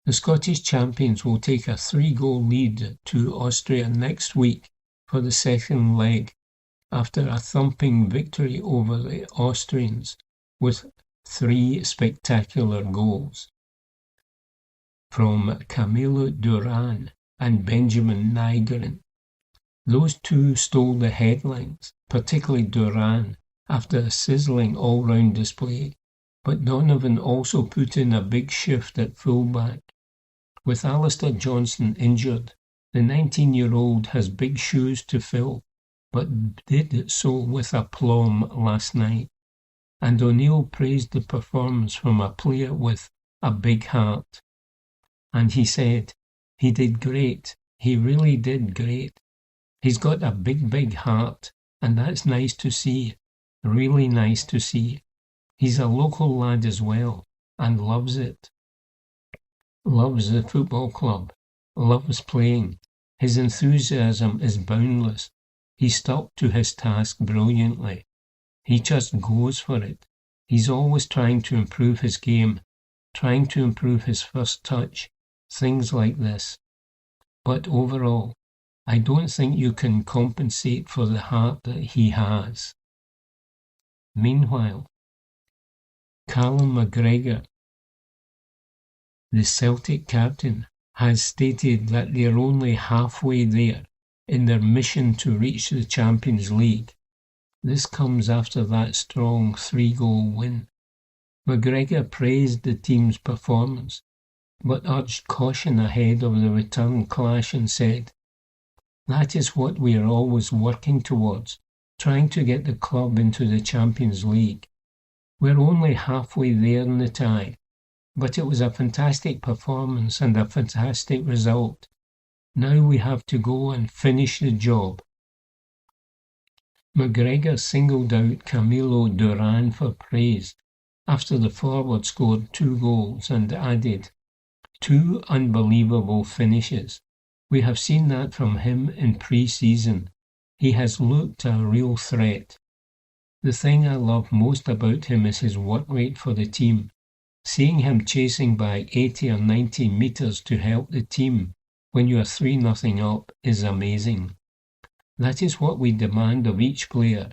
The Scottish champions will take a 3-goal lead to Austria next week for the second leg, after a thumping victory over the Austrians with 3 spectacular goals from Camilo Duran and Benjamin Nygren. Those two stole the headlines, particularly Duran, after a sizzling all-round display, but Donovan also put in a big shift at fullback. With Alistair Johnson injured, the 19-year-old has big shoes to fill, but did so with aplomb last night. And O'Neill praised the performance from a player with a big heart. And he said, "He did great. He really did great. He's got a big heart, and that's nice to see, really nice to see. He's a local lad as well, and loves it. Loves the football club, loves playing. His enthusiasm is boundless. He stuck to his task brilliantly. He just goes for it. He's always trying to improve his game, trying to improve his first touch, things like this. But overall, I don't think you can compensate for the heart that he has." Meanwhile, Callum McGregor, the Celtic captain, has stated that they're only halfway there in their mission to reach the Champions League. This comes after that strong 3-goal win. McGregor praised the team's performance, but urged caution ahead of the return clash and said, "That is what we are always working towards, trying to get the club into the Champions League. We're only halfway there in the tie, but it was a fantastic performance and a fantastic result. Now we have to go and finish the job." McGregor singled out Camilo Duran for praise after the forward scored 2 goals and added, "2 unbelievable finishes. We have seen that from him in pre-season. He has looked a real threat. The thing I love most about him is his work rate for the team. Seeing him chasing by 80 or 90 metres to help the team when you are 3-0 up is amazing. That is what we demand of each player.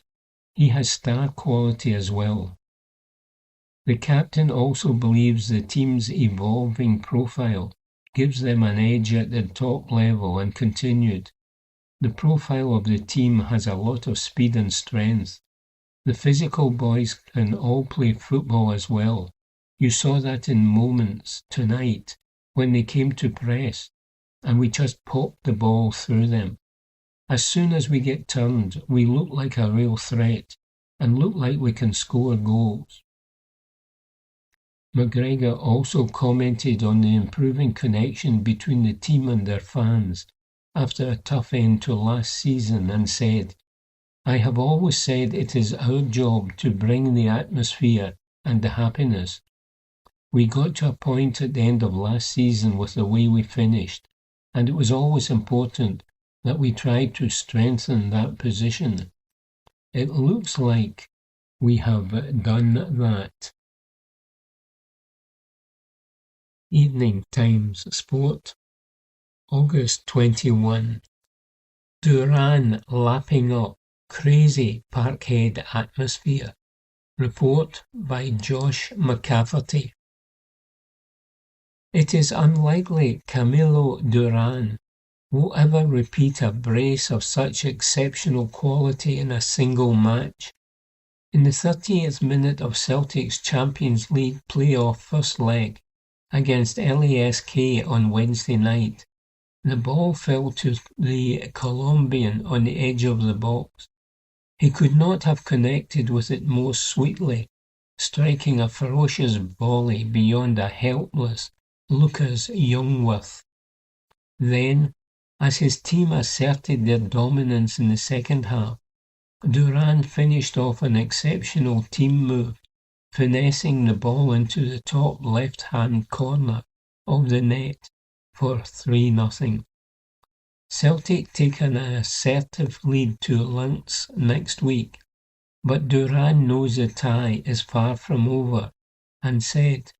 He has star quality as well." The captain also believes the team's evolving profile gives them an edge at the top level and continued, "The profile of the team has a lot of speed and strength. The physical boys can all play football as well. You saw that in moments tonight when they came to press, and we just popped the ball through them. As soon as we get turned, we look like a real threat and look like we can score goals." McGregor also commented on the improving connection between the team and their fans after a tough end to last season and said, "I have always said it is our job to bring the atmosphere and the happiness. We got to a point at the end of last season with the way we finished, and it was always important that we tried to strengthen that position. It looks like we have done that." Evening Times Sport, August 21. Duran lapping up crazy Parkhead atmosphere. Report by Josh McCafferty. It is unlikely Camilo Duran will ever repeat a brace of such exceptional quality in a single match. In the 30th minute of Celtic's Champions League playoff first leg against LASK on Wednesday night, the ball fell to the Colombian on the edge of the box. He could not have connected with it more sweetly, striking a ferocious volley beyond a helpless Lucas Youngworth. Then, as his team asserted their dominance in the second half, Duran finished off an exceptional team move, finessing the ball into the top left-hand corner of the net for 3-0. Celtic take an assertive lead to Lynx next week, but Duran knows the tie is far from over and said,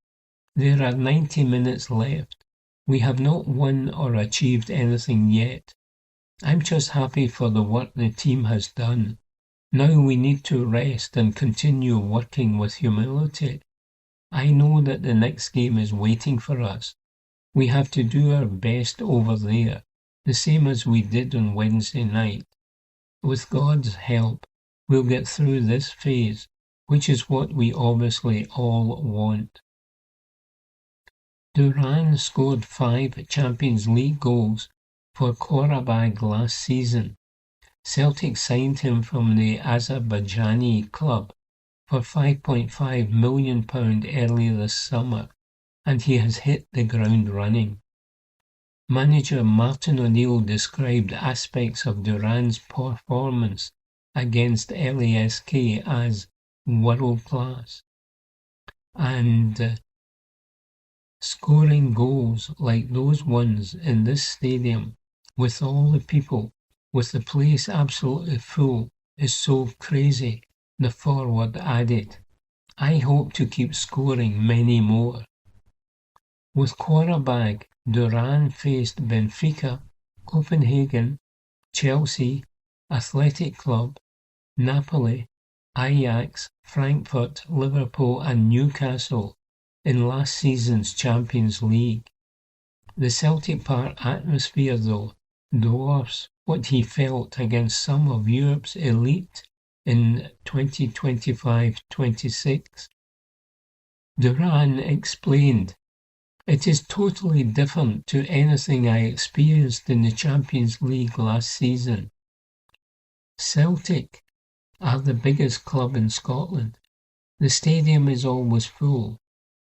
"There are 90 minutes left. We have not won or achieved anything yet. I'm just happy for the work the team has done. Now we need to rest and continue working with humility. I know that the next game is waiting for us. We have to do our best over there, the same as we did on Wednesday night. With God's help, we'll get through this phase, which is what we obviously all want." Duran scored 5 Champions League goals for Qarabağ last season. Celtic signed him from the Azerbaijani club for £5.5 million earlier this summer, and he has hit the ground running. Manager Martin O'Neill described aspects of Duran's performance against LASK as world-class, and scoring goals like those ones in this stadium, with all the people, with the place absolutely full, is so crazy, the forward added. I hope to keep scoring many more. With Qarabağ, Duran faced Benfica, Copenhagen, Chelsea, Athletic Club, Napoli, Ajax, Frankfurt, Liverpool and Newcastle in last season's Champions League. The Celtic Park atmosphere, though, dwarfs what he felt against some of Europe's elite in 2025-26. Duran explained, "It is totally different to anything I experienced in the Champions League last season. Celtic are the biggest club in Scotland. The stadium is always full.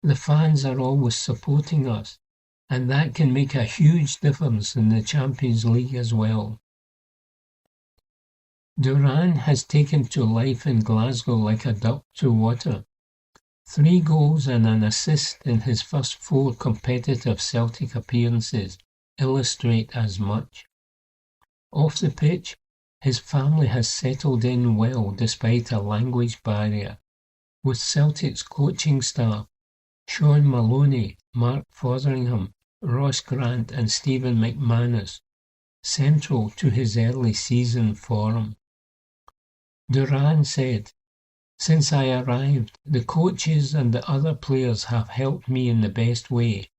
The fans are always supporting us, and that can make a huge difference in the Champions League as well." Duran has taken to life in Glasgow like a duck to water. 3 goals and an assist in his first 4 competitive Celtic appearances illustrate as much. Off the pitch, his family has settled in well despite a language barrier, with Celtic's coaching staff, Sean Maloney, Mark Fotheringham, Ross Grant and Stephen McManus, central to his early season form. Duran said, "Since I arrived, the coaches and the other players have helped me in the best way.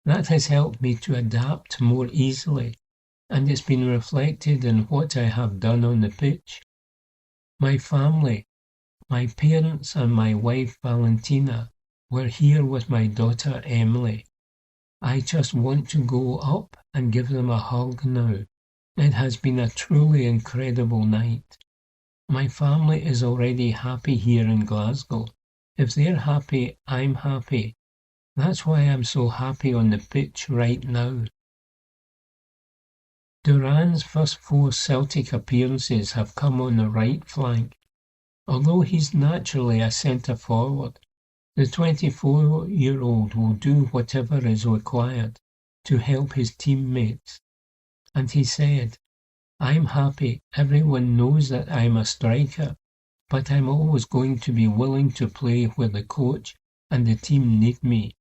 That has helped me to adapt more easily, and it's been reflected in what I have done on the pitch. My family, my parents and my wife Valentina were here with my daughter Emily. I just want to go up and give them a hug now. It has been a truly incredible night. My family is already happy here in Glasgow. If they're happy, I'm happy. That's why I'm so happy on the pitch right now." Duran's first 4 Celtic appearances have come on the right flank. Although he's naturally a centre-forward, the 24-year-old will do whatever is required to help his teammates. And he said, "I'm happy. Everyone knows that I'm a striker, but I'm always going to be willing to play where the coach and the team need me.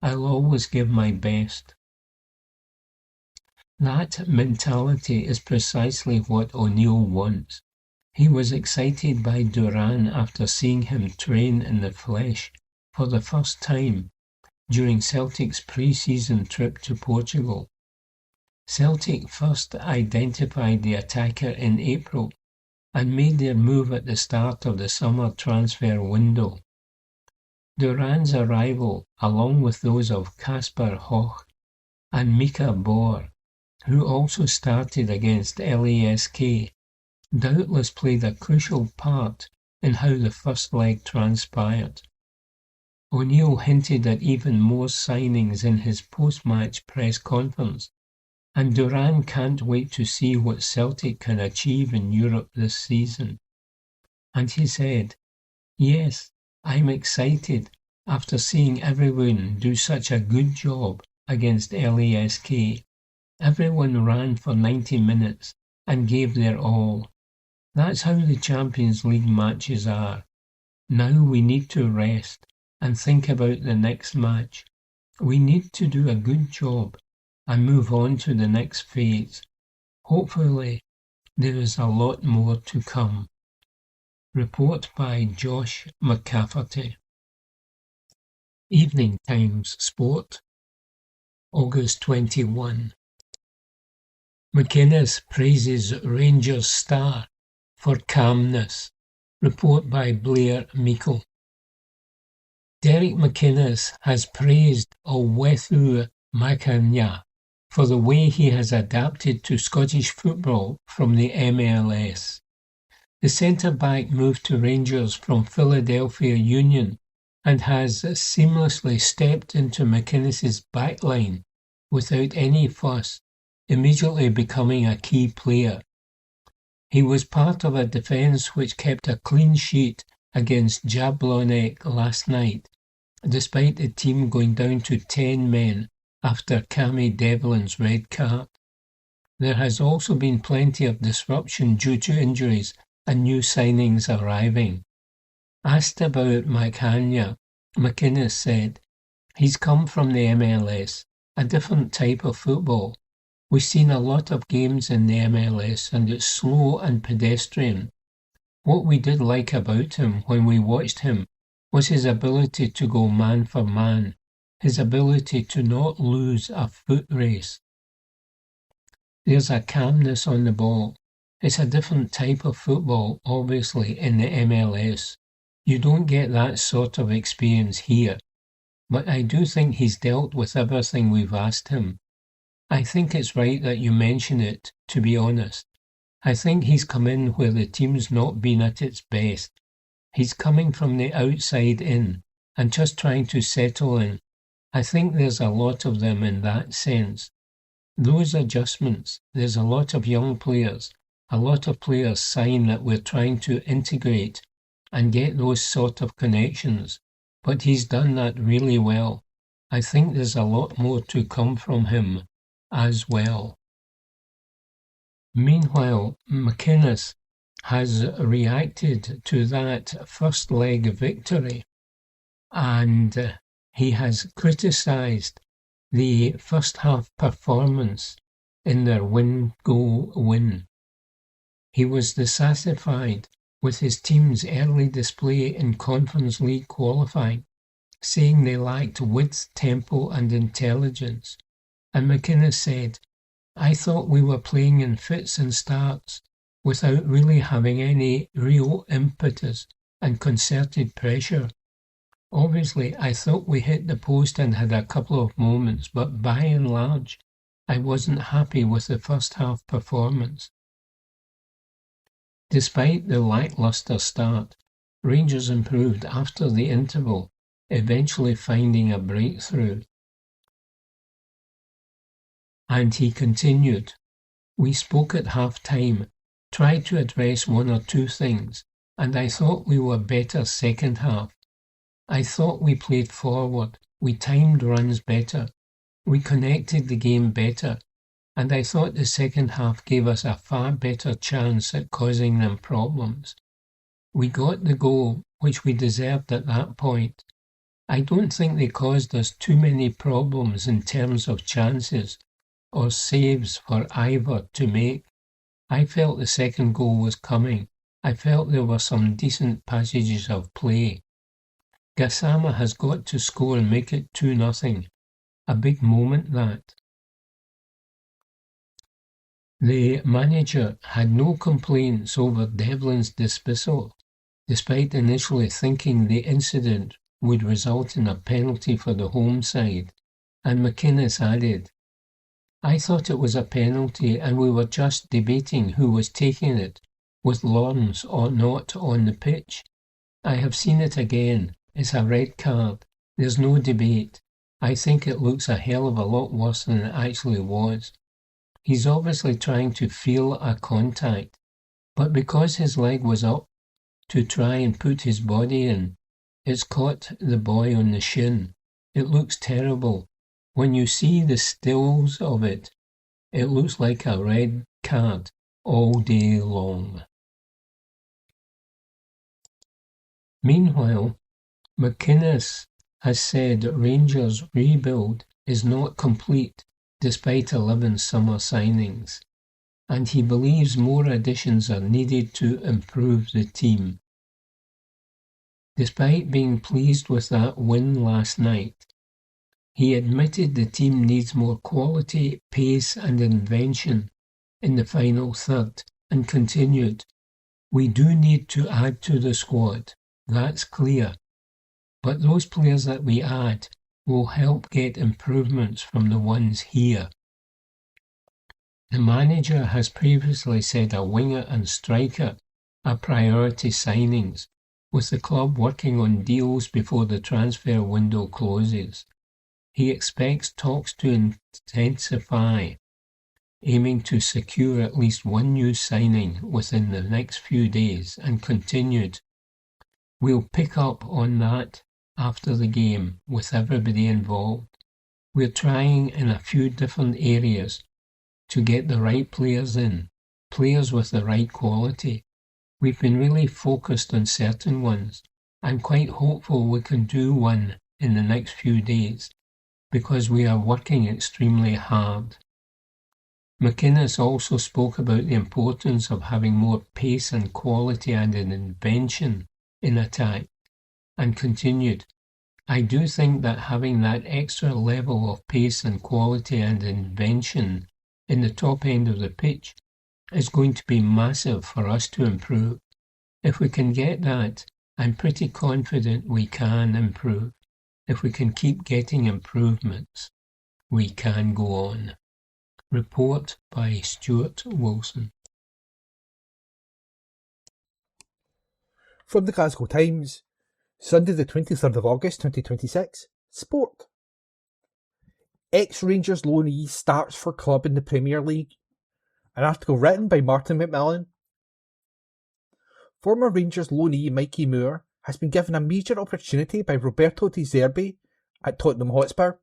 I'll always give my best." That mentality is precisely what O'Neill wants. He was excited by Duran after seeing him train in the flesh for the first time during Celtic's pre-season trip to Portugal. Celtic first identified the attacker in April and made their move at the start of the summer transfer window. Duran's arrival, along with those of Kasper Hoch and Mika Boer, who also started against LASK, doubtless played a crucial part in how the first leg transpired. O'Neill hinted at even more signings in his post-match press conference, and Duran can't wait to see what Celtic can achieve in Europe this season. And he said, "Yes, I'm excited after seeing everyone do such a good job against LASK. Everyone ran for 90 minutes and gave their all. That's how the Champions League matches are. Now we need to rest and think about the next match. We need to do a good job and move on to the next phase. Hopefully, there is a lot more to come." Report by Josh McCafferty. Evening Times Sport, August 21. McInnes praises Rangers star for calmness. Report by Blair Meikle. Derek McInnes has praised Owethu Makanya for the way he has adapted to Scottish football from the MLS. The centre-back moved to Rangers from Philadelphia Union and has seamlessly stepped into McInnes's backline without any fuss, immediately becoming a key player. He was part of a defence which kept a clean sheet against Jablonec last night, despite the team going down to 10 men after Cammy Devlin's red card. There has also been plenty of disruption due to injuries and new signings arriving. Asked about Makanya, McInnes said, "He's come from the MLS, a different type of football. We've seen a lot of games in the MLS and it's slow and pedestrian. What we did like about him when we watched him was his ability to go man for man, his ability to not lose a foot race. There's a calmness on the ball. It's a different type of football, obviously, in the MLS. You don't get that sort of experience here. But I do think he's dealt with everything we've asked him. I think it's right that you mention it, to be honest. I think he's come in where the team's not been at its best. He's coming from the outside in and just trying to settle in. I think there's a lot of them in that sense. Those adjustments, there's a lot of young players, a lot of players sign that we're trying to integrate and get those sort of connections. But he's done that really well. I think there's a lot more to come from him as well." Meanwhile, McInnes has reacted to that first leg victory and he has criticised the first half performance in their win-goal-win. He was dissatisfied with his team's early display in Conference League qualifying, saying they lacked width, tempo and intelligence. And McInnes said, "I thought we were playing in fits and starts without really having any real impetus and concerted pressure. Obviously, I thought we hit the post and had a couple of moments, but by and large, I wasn't happy with the first half performance." Despite the lacklustre start, Rangers improved after the interval, eventually finding a breakthrough. And he continued, "We spoke at half-time, tried to address one or two things, and I thought we were better second half. I thought we played forward, we timed runs better, we connected the game better, and I thought the second half gave us a far better chance at causing them problems. We got the goal, which we deserved at that point. I don't think they caused us too many problems in terms of chances or saves for either to make. I felt the second goal was coming. I felt there were some decent passages of play. Gassama has got to score and make it 2-0. A big moment, that. The manager had no complaints over Devlin's dismissal, despite initially thinking the incident would result in a penalty for the home side, and McInnes added, "I thought it was a penalty and we were just debating who was taking it, with Lawrence or not on the pitch. I have seen it again. It's a red card. There's no debate. I think it looks a hell of a lot worse than it actually was. He's obviously trying to feel a contact, but because his leg was up to try and put his body in, it's caught the boy on the shin. It looks terrible. When you see the stills of it, it looks like a red card all day long." Meanwhile, McInnes has said Rangers' rebuild is not complete despite 11 summer signings, and he believes more additions are needed to improve the team. Despite being pleased with that win last night, he admitted the team needs more quality, pace and invention in the final third, and continued, "We do need to add to the squad, that's clear, but those players that we add will help get improvements from the ones here." The manager has previously said a winger and striker are priority signings, with the club working on deals before the transfer window closes. He expects talks to intensify, aiming to secure at least one new signing within the next few days, and continued, "We'll pick up on that after the game with everybody involved. We're trying in a few different areas to get the right players in, players with the right quality. We've been really focused on certain ones. I'm quite hopeful we can do one in the next few days, because we are working extremely hard." McInnes also spoke about the importance of having more pace and quality and an invention in attack, and continued, "I do think that having that extra level of pace and quality and invention in the top end of the pitch is going to be massive for us to improve. If we can get that, I'm pretty confident we can improve. If we can keep getting improvements, we can go on." Report by Stuart Wilson. From the Glasgow Times, Sunday the 23rd of August 2026, Sport. Ex-Rangers loanee starts for club in the Premier League. An article written by Martin McMillan. Former Rangers loanee Mikey Moore has been given a major opportunity by Roberto De Zerbi at Tottenham Hotspur.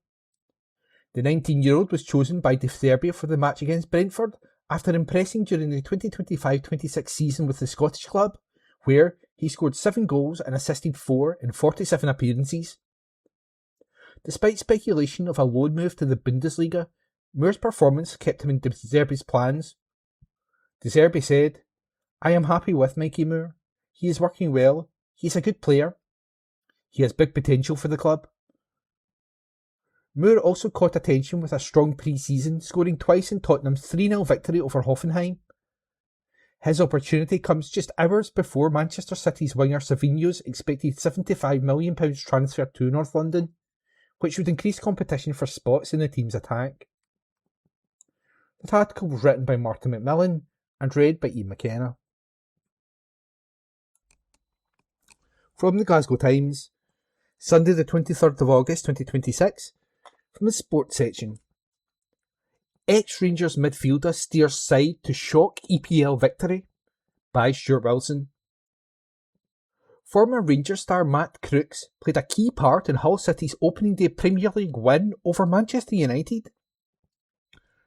The 19-year-old was chosen by De Zerbi for the match against Brentford after impressing during the 2025-26 season with the Scottish club, where he scored 7 goals and assisted 4 in 47 appearances. Despite speculation of a loan move to the Bundesliga, Moore's performance kept him in De Zerbi's plans. De Zerbi said, "I am happy with Mikey Moore. He is working well. He is a good player. He has big potential for the club." Moore also caught attention with a strong pre-season, scoring twice in Tottenham's 3-0 victory over Hoffenheim. His opportunity comes just hours before Manchester City's winger Savinho's expected £75 million transfer to North London, which would increase competition for spots in the team's attack. The article was written by Martin McMillan and read by Ian McKenna. From the Glasgow Times, Sunday the 23rd of August 2026, from the sports section. Ex-Rangers midfielder steers side to shock EPL victory, by Stuart Wilson. Former Rangers star Matt Crooks played a key part in Hull City's opening day Premier League win over Manchester United.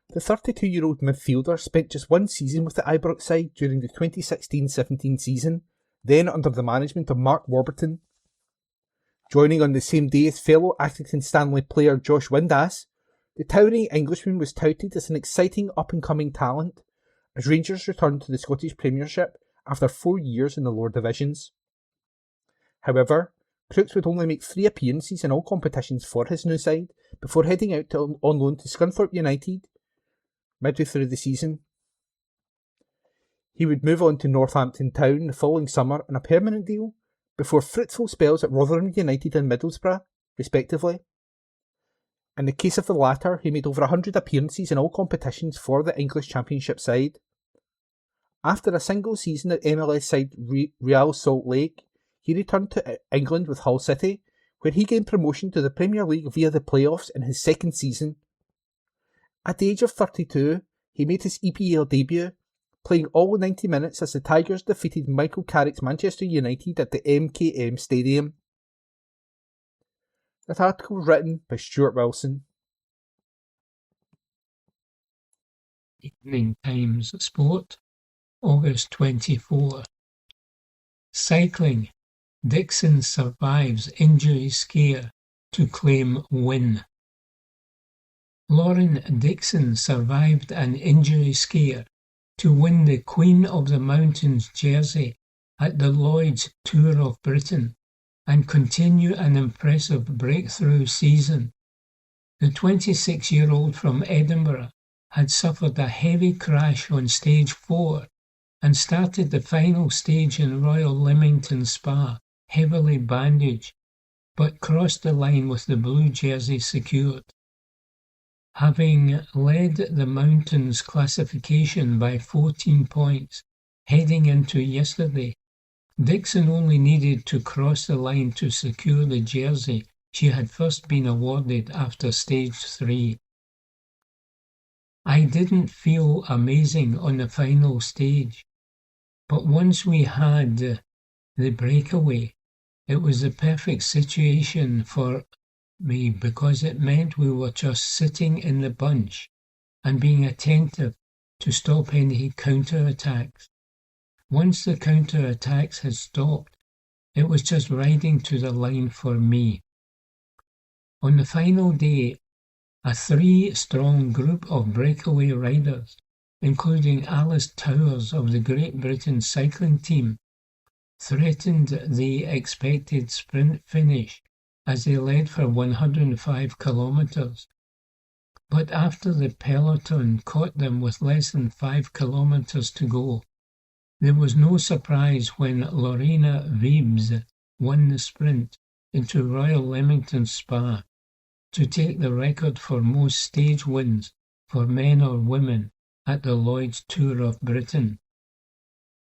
The 32-year-old midfielder spent just one season with the Ibrox side during the 2016-17 season, then under the management of Mark Warburton. Joining on the same day as fellow Accrington Stanley player Josh Windass, the towering Englishman was touted as an exciting up-and-coming talent as Rangers returned to the Scottish Premiership after 4 years in the lower divisions. However, Crooks would only make 3 appearances in all competitions for his new side before heading out on loan to Scunthorpe United midway through the season. He would move on to Northampton Town the following summer on a permanent deal before fruitful spells at Rotherham United and Middlesbrough, respectively. In the case of the latter, he made over 100 appearances in all competitions for the English Championship side. After a single season at MLS side Real Salt Lake, he returned to England with Hull City, where he gained promotion to the Premier League via the playoffs in his second season. At the age of 32, he made his EPL debut, playing all 90 minutes as the Tigers defeated Michael Carrick's Manchester United at the MKM Stadium. That article was written by Stuart Wilson. Evening Times Sport, August 24. Cycling. Dixon survives injury scare to claim win. Lauren Dixon survived an injury scare to win the Queen of the Mountains jersey at the Lloyd's Tour of Britain and continue an impressive breakthrough season. The 26-year-old from Edinburgh had suffered a heavy crash on stage 4 and started the final stage in Royal Leamington Spa heavily bandaged, but crossed the line with the blue jersey secured. Having led the Mountains classification by 14 points heading into yesterday, Dixon only needed to cross the line to secure the jersey she had first been awarded after stage 3. I didn't feel amazing on the final stage, but once we had the breakaway, it was the perfect situation for me because it meant we were just sitting in the bunch and being attentive to stop any counter-attacks. Once the counter-attacks had stopped, it was just riding to the line for me. On the final day, a 3-strong group of breakaway riders, including Alice Towers of the Great Britain cycling team, threatened the expected sprint finish as they led for 105 kilometres. But after the peloton caught them with less than 5 kilometres to go, there was no surprise when Lorena Viebs won the sprint into Royal Leamington Spa to take the record for most stage wins for men or women at the Lloyd's Tour of Britain.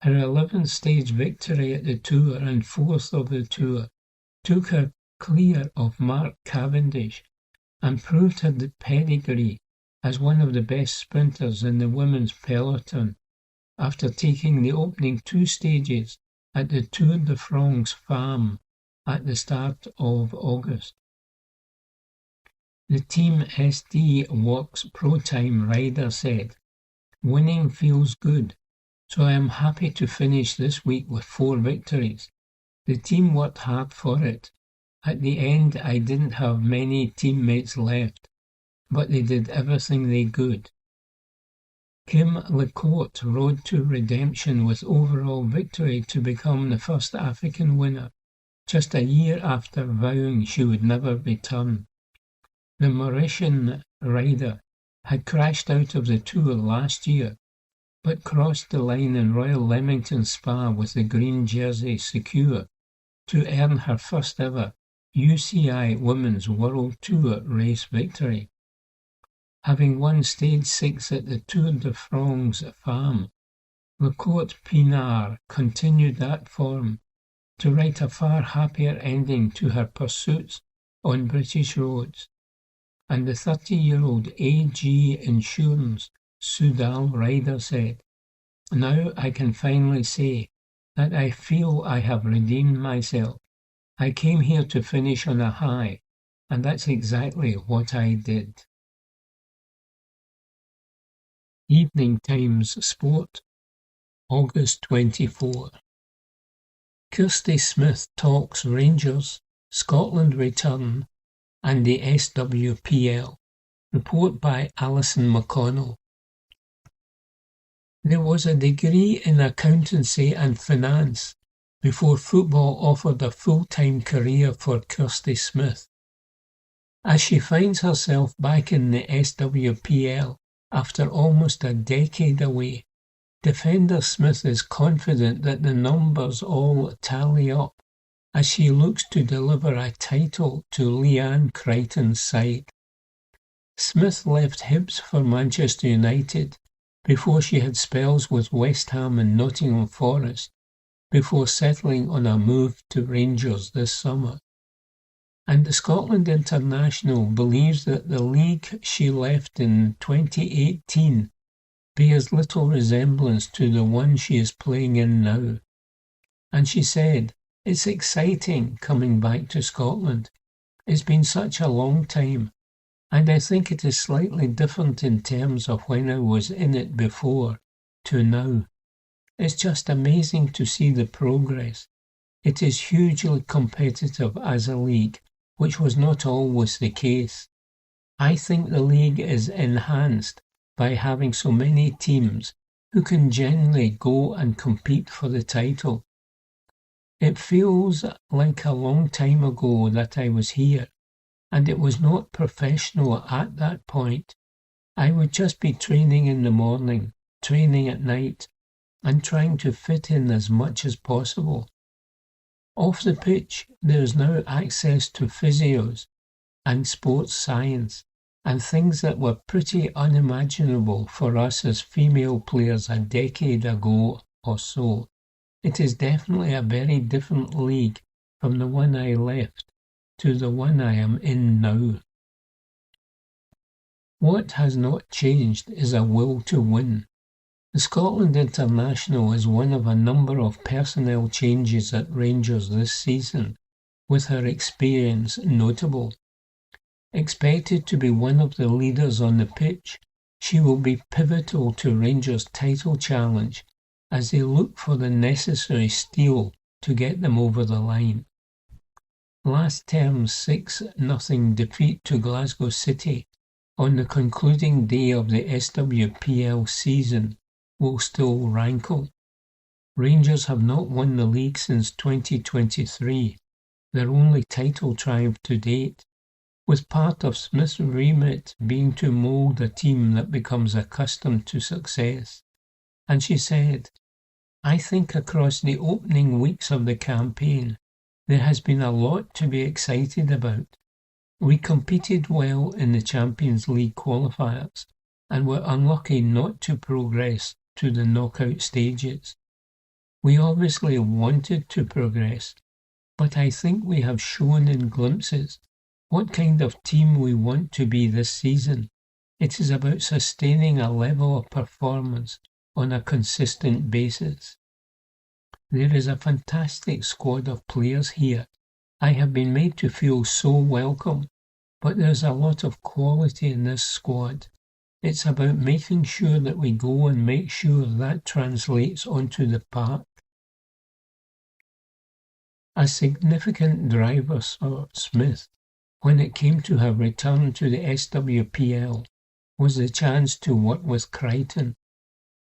Her 11th stage victory at the Tour and 4th of the Tour took her clear of Mark Cavendish and proved her pedigree as one of the best sprinters in the women's peloton after taking the opening 2 stages at the Tour de France Femmes at the start of August. The Team SD Works Pro Time rider said, "Winning feels good, so I am happy to finish this week with 4 victories. The team worked hard for it. At the end I didn't have many teammates left, but they did everything they could." Kim LeCourt rode to redemption with overall victory to become the first African winner, just a year after vowing she would never return. The Mauritian rider had crashed out of the Tour last year, but crossed the line in Royal Leamington Spa with the green jersey secure to earn her first ever UCI Women's World Tour race victory. Having won stage 6 at the Tour de France Femmes, LeCourt Pinard continued that form to write a far happier ending to her pursuits on British roads. And the 30-year-old AG Insurance Soudal rider said, "Now I can finally say that I feel I have redeemed myself. I came here to finish on a high, and that's exactly what I did." Evening Times Sport, August 24. Kirsty Smith talks Rangers, Scotland return, and the SWPL. Report by Alison McConnell. There was a degree in accountancy and finance before football offered a full-time career for Kirsty Smith. As she finds herself back in the SWPL after almost a decade away, defender Smith is confident that the numbers all tally up as she looks to deliver a title to Leanne Crichton's side. Smith left Hibs for Manchester United before she had spells with West Ham and Nottingham Forest, before settling on a move to Rangers this summer. And the Scotland international believes that the league she left in 2018 bears little resemblance to the one she is playing in now. And she said, "It's exciting coming back to Scotland. It's been such a long time, and I think it is slightly different in terms of when I was in it before to now. It's just amazing to see the progress. It is hugely competitive as a league, which was not always the case. I think the league is enhanced by having so many teams who can genuinely go and compete for the title. It feels like a long time ago that I was here, and it was not professional at that point. I would just be training in the morning, training at night, and trying to fit in as much as possible. Off the pitch, there is now access to physios and sports science, and things that were pretty unimaginable for us as female players a decade ago or so. It is definitely a very different league from the one I left to the one I am in now. What has not changed is a will to win. The Scotland international is one of a number of personnel changes at Rangers this season, with her experience notable. Expected to be one of the leaders on the pitch, she will be pivotal to Rangers' title challenge as they look for the necessary steel to get them over the line. Last term's 6-0 defeat to Glasgow City on the concluding day of the SWPL season will still rankle. Rangers have not won the league since 2023, their only title triumph to date, with part of Smith's remit being to mould a team that becomes accustomed to success. And she said, "I think across the opening weeks of the campaign, there has been a lot to be excited about. We competed well in the Champions League qualifiers and were unlucky not to progress to the knockout stages. We obviously wanted to progress, but I think we have shown in glimpses what kind of team we want to be this season. It is about sustaining a level of performance on a consistent basis. There is a fantastic squad of players here. I have been made to feel so welcome, but there's a lot of quality in this squad. It's about making sure that we go and make sure that translates onto the park." A significant driver for Smith when it came to her return to the SWPL was the chance to work with Crichton,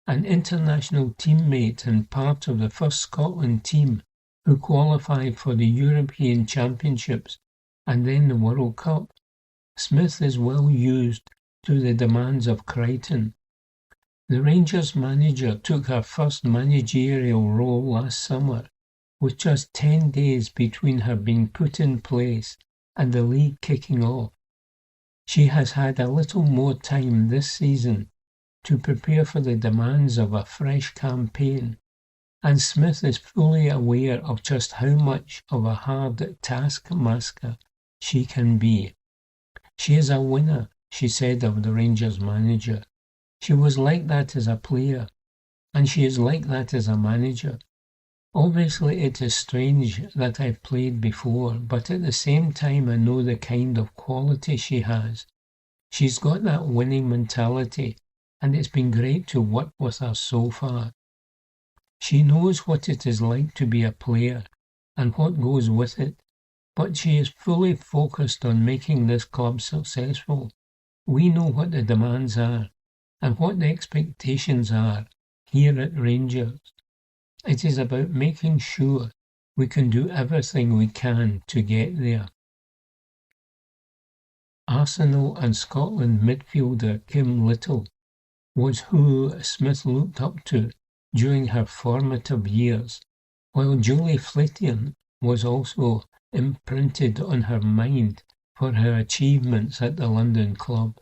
an international teammate and part of the first Scotland team who qualified for the European Championships and then the World Cup. Smith is well used to the demands of Crichton. The Rangers manager took her first managerial role last summer, with just 10 days between her being put in place and the league kicking off. She has had a little more time this season to prepare for the demands of a fresh campaign, and Smith is fully aware of just how much of a hard taskmaster she can be. "She is a winner," she said of the Rangers manager. "She was like that as a player, and she is like that as a manager. Obviously it is strange that I've played before, but at the same time I know the kind of quality she has. She's got that winning mentality, and it's been great to work with her so far. She knows what it is like to be a player and what goes with it, but she is fully focused on making this club successful. We know what the demands are and what the expectations are here at Rangers. It is about making sure We can do everything we can to get there. Arsenal and Scotland midfielder Kim Little was who Smith looked up to during her formative years, while Julie Fletian was also imprinted on her mind for her achievements at the London club.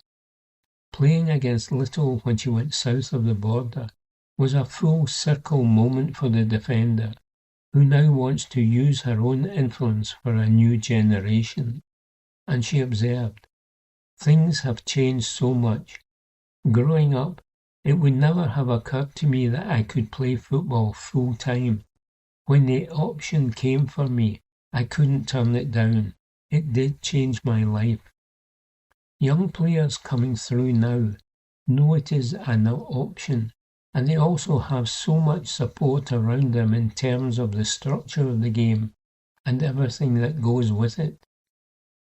Playing against Little when she went south of the border was a full circle moment for the defender, who now wants to use her own influence for a new generation. And she observed, "Things have changed so much. Growing up, it would never have occurred to me that I could play football full time. When the option came for me, I couldn't turn it down. It did change my life." Young players coming through now know it is an option, and they also have so much support around them in terms of the structure of the game and everything that goes with it.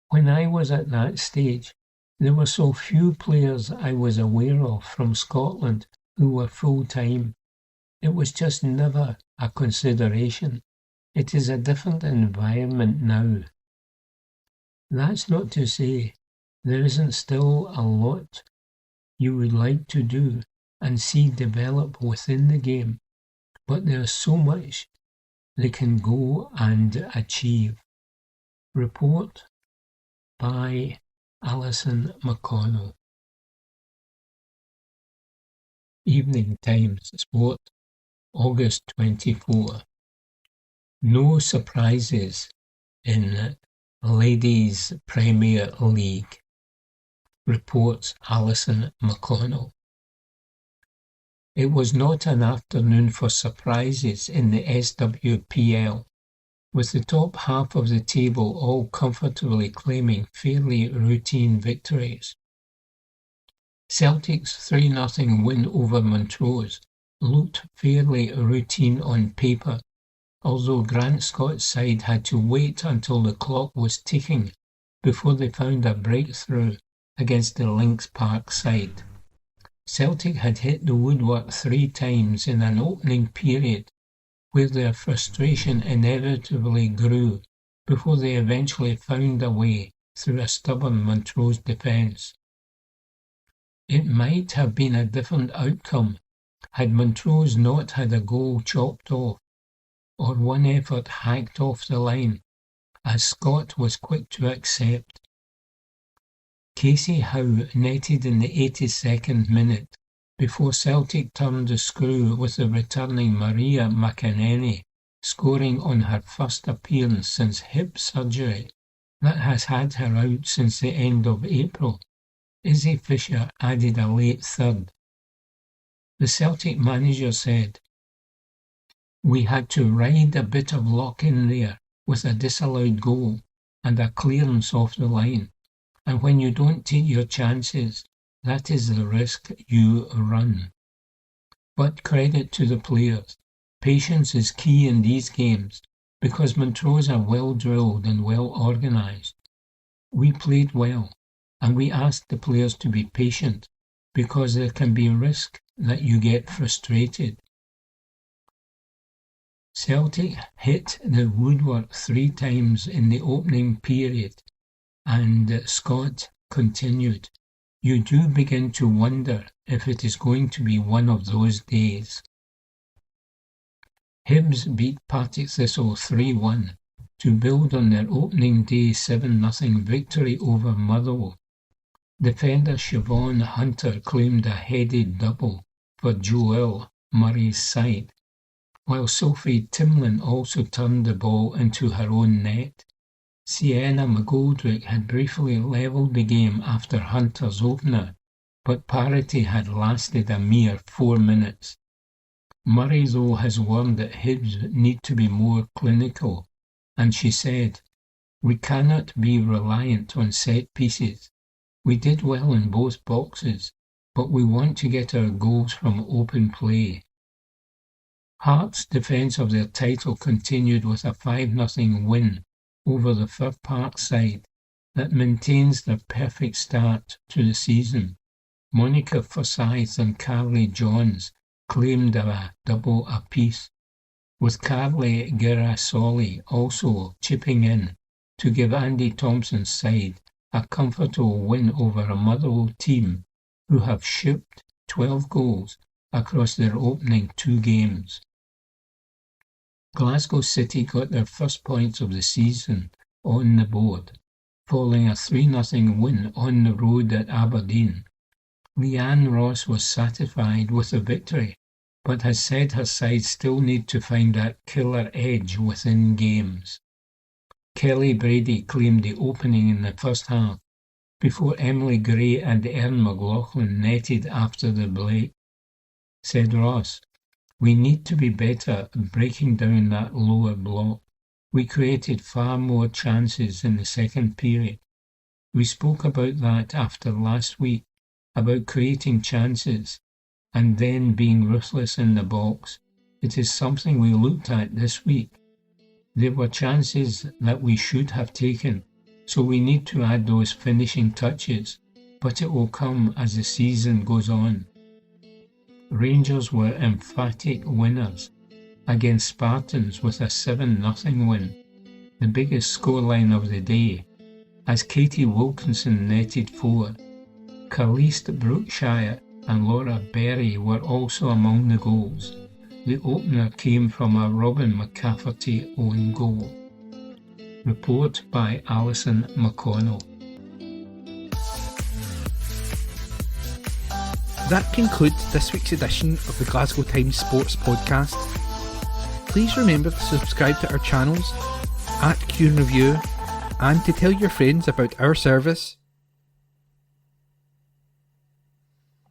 When I was at that stage, there were so few players I was aware of from Scotland who were full-time. It was just never a consideration. It is a different environment now. That's not to say there isn't still a lot you would like to do and see develop within the game, but there's so much they can go and achieve. Report by Alison McConnell. Evening Times Sport, August 24. No surprises in Ladies Premier League, reports Alison McConnell. It was not an afternoon for surprises in the SWPL, with the top half of the table all comfortably claiming fairly routine victories. Celtic's 3-0 win over Montrose looked fairly routine on paper, although Grant Scott's side had to wait until the clock was ticking before they found a breakthrough against the Lynx Park side. Celtic had hit the woodwork 3 times in an opening period, where their frustration inevitably grew before they eventually found a way through a stubborn Montrose defence. It might have been a different outcome had Montrose not had a goal chopped off, or one effort hacked off the line, as Scott was quick to accept. Casey Howe netted in the 82nd minute before Celtic turned the screw with the returning Maria McInerney scoring on her first appearance since hip surgery that has had her out since the end of April. Izzy Fisher added a late third. The Celtic manager said, "We had to ride a bit of luck in there with a disallowed goal and a clearance off the line, and when you don't take your chances, that is the risk you run." But credit to the players. Patience is key in these games because Montrose are well drilled and well organised. We played well, and we asked the players to be patient because there can be risk that you get frustrated. Celtic hit the woodwork 3 times in the opening period, and Scott continued, "You do begin to wonder if it is going to be one of those days." Hibs beat Partick Thistle 3-1 to build on their opening day 7-0 victory over Motherwell. Defender Siobhan Hunter claimed a headed double for Joel Murray's side, while Sophie Timlin also turned the ball into her own net. Sienna McGoldrick had briefly levelled the game after Hunter's opener, but parity had lasted a mere 4 minutes. Murray, though, has warned that Hibs need to be more clinical, and she said, "We cannot be reliant on set pieces. We did well in both boxes, but we want to get our goals from open play." Hearts' defence of their title continued with a 5-0 win over the Fir Park side that maintains their perfect start to the season. Monica Forsyth and Carly Johns claimed a double apiece. with Carly Girasoli also chipping in to give Andy Thompson's side a comfortable win over a Motherwell team who have shipped 12 goals across their opening 2 games. Glasgow City got their first points of the season on the board, following a 3-0 win on the road at Aberdeen. Leanne Ross was satisfied with the victory, but has said her side still need to find that killer edge within games. Kelly Brady claimed the opening in the first half, before Emily Gray and Erin McLaughlin netted after the break. Said Ross, "We need to be better at breaking down that lower block. We created far more chances in the second period. We spoke about that after last week, about creating chances and then being ruthless in the box. It is something we looked at this week. There were chances that we should have taken, so we need to add those finishing touches, but it will come as the season goes on." Rangers were emphatic winners against Spartans with a 7-0 win, the biggest scoreline of the day, as Katie Wilkinson netted 4. Caliste Brookshire and Laura Berry were also among the goals. The opener came from a Robin McCafferty own goal. Report by Alison McConnell. That concludes this week's edition of the Glasgow Times Sports Podcast. Please remember to subscribe to our channels at Q and Review and to tell your friends about our service.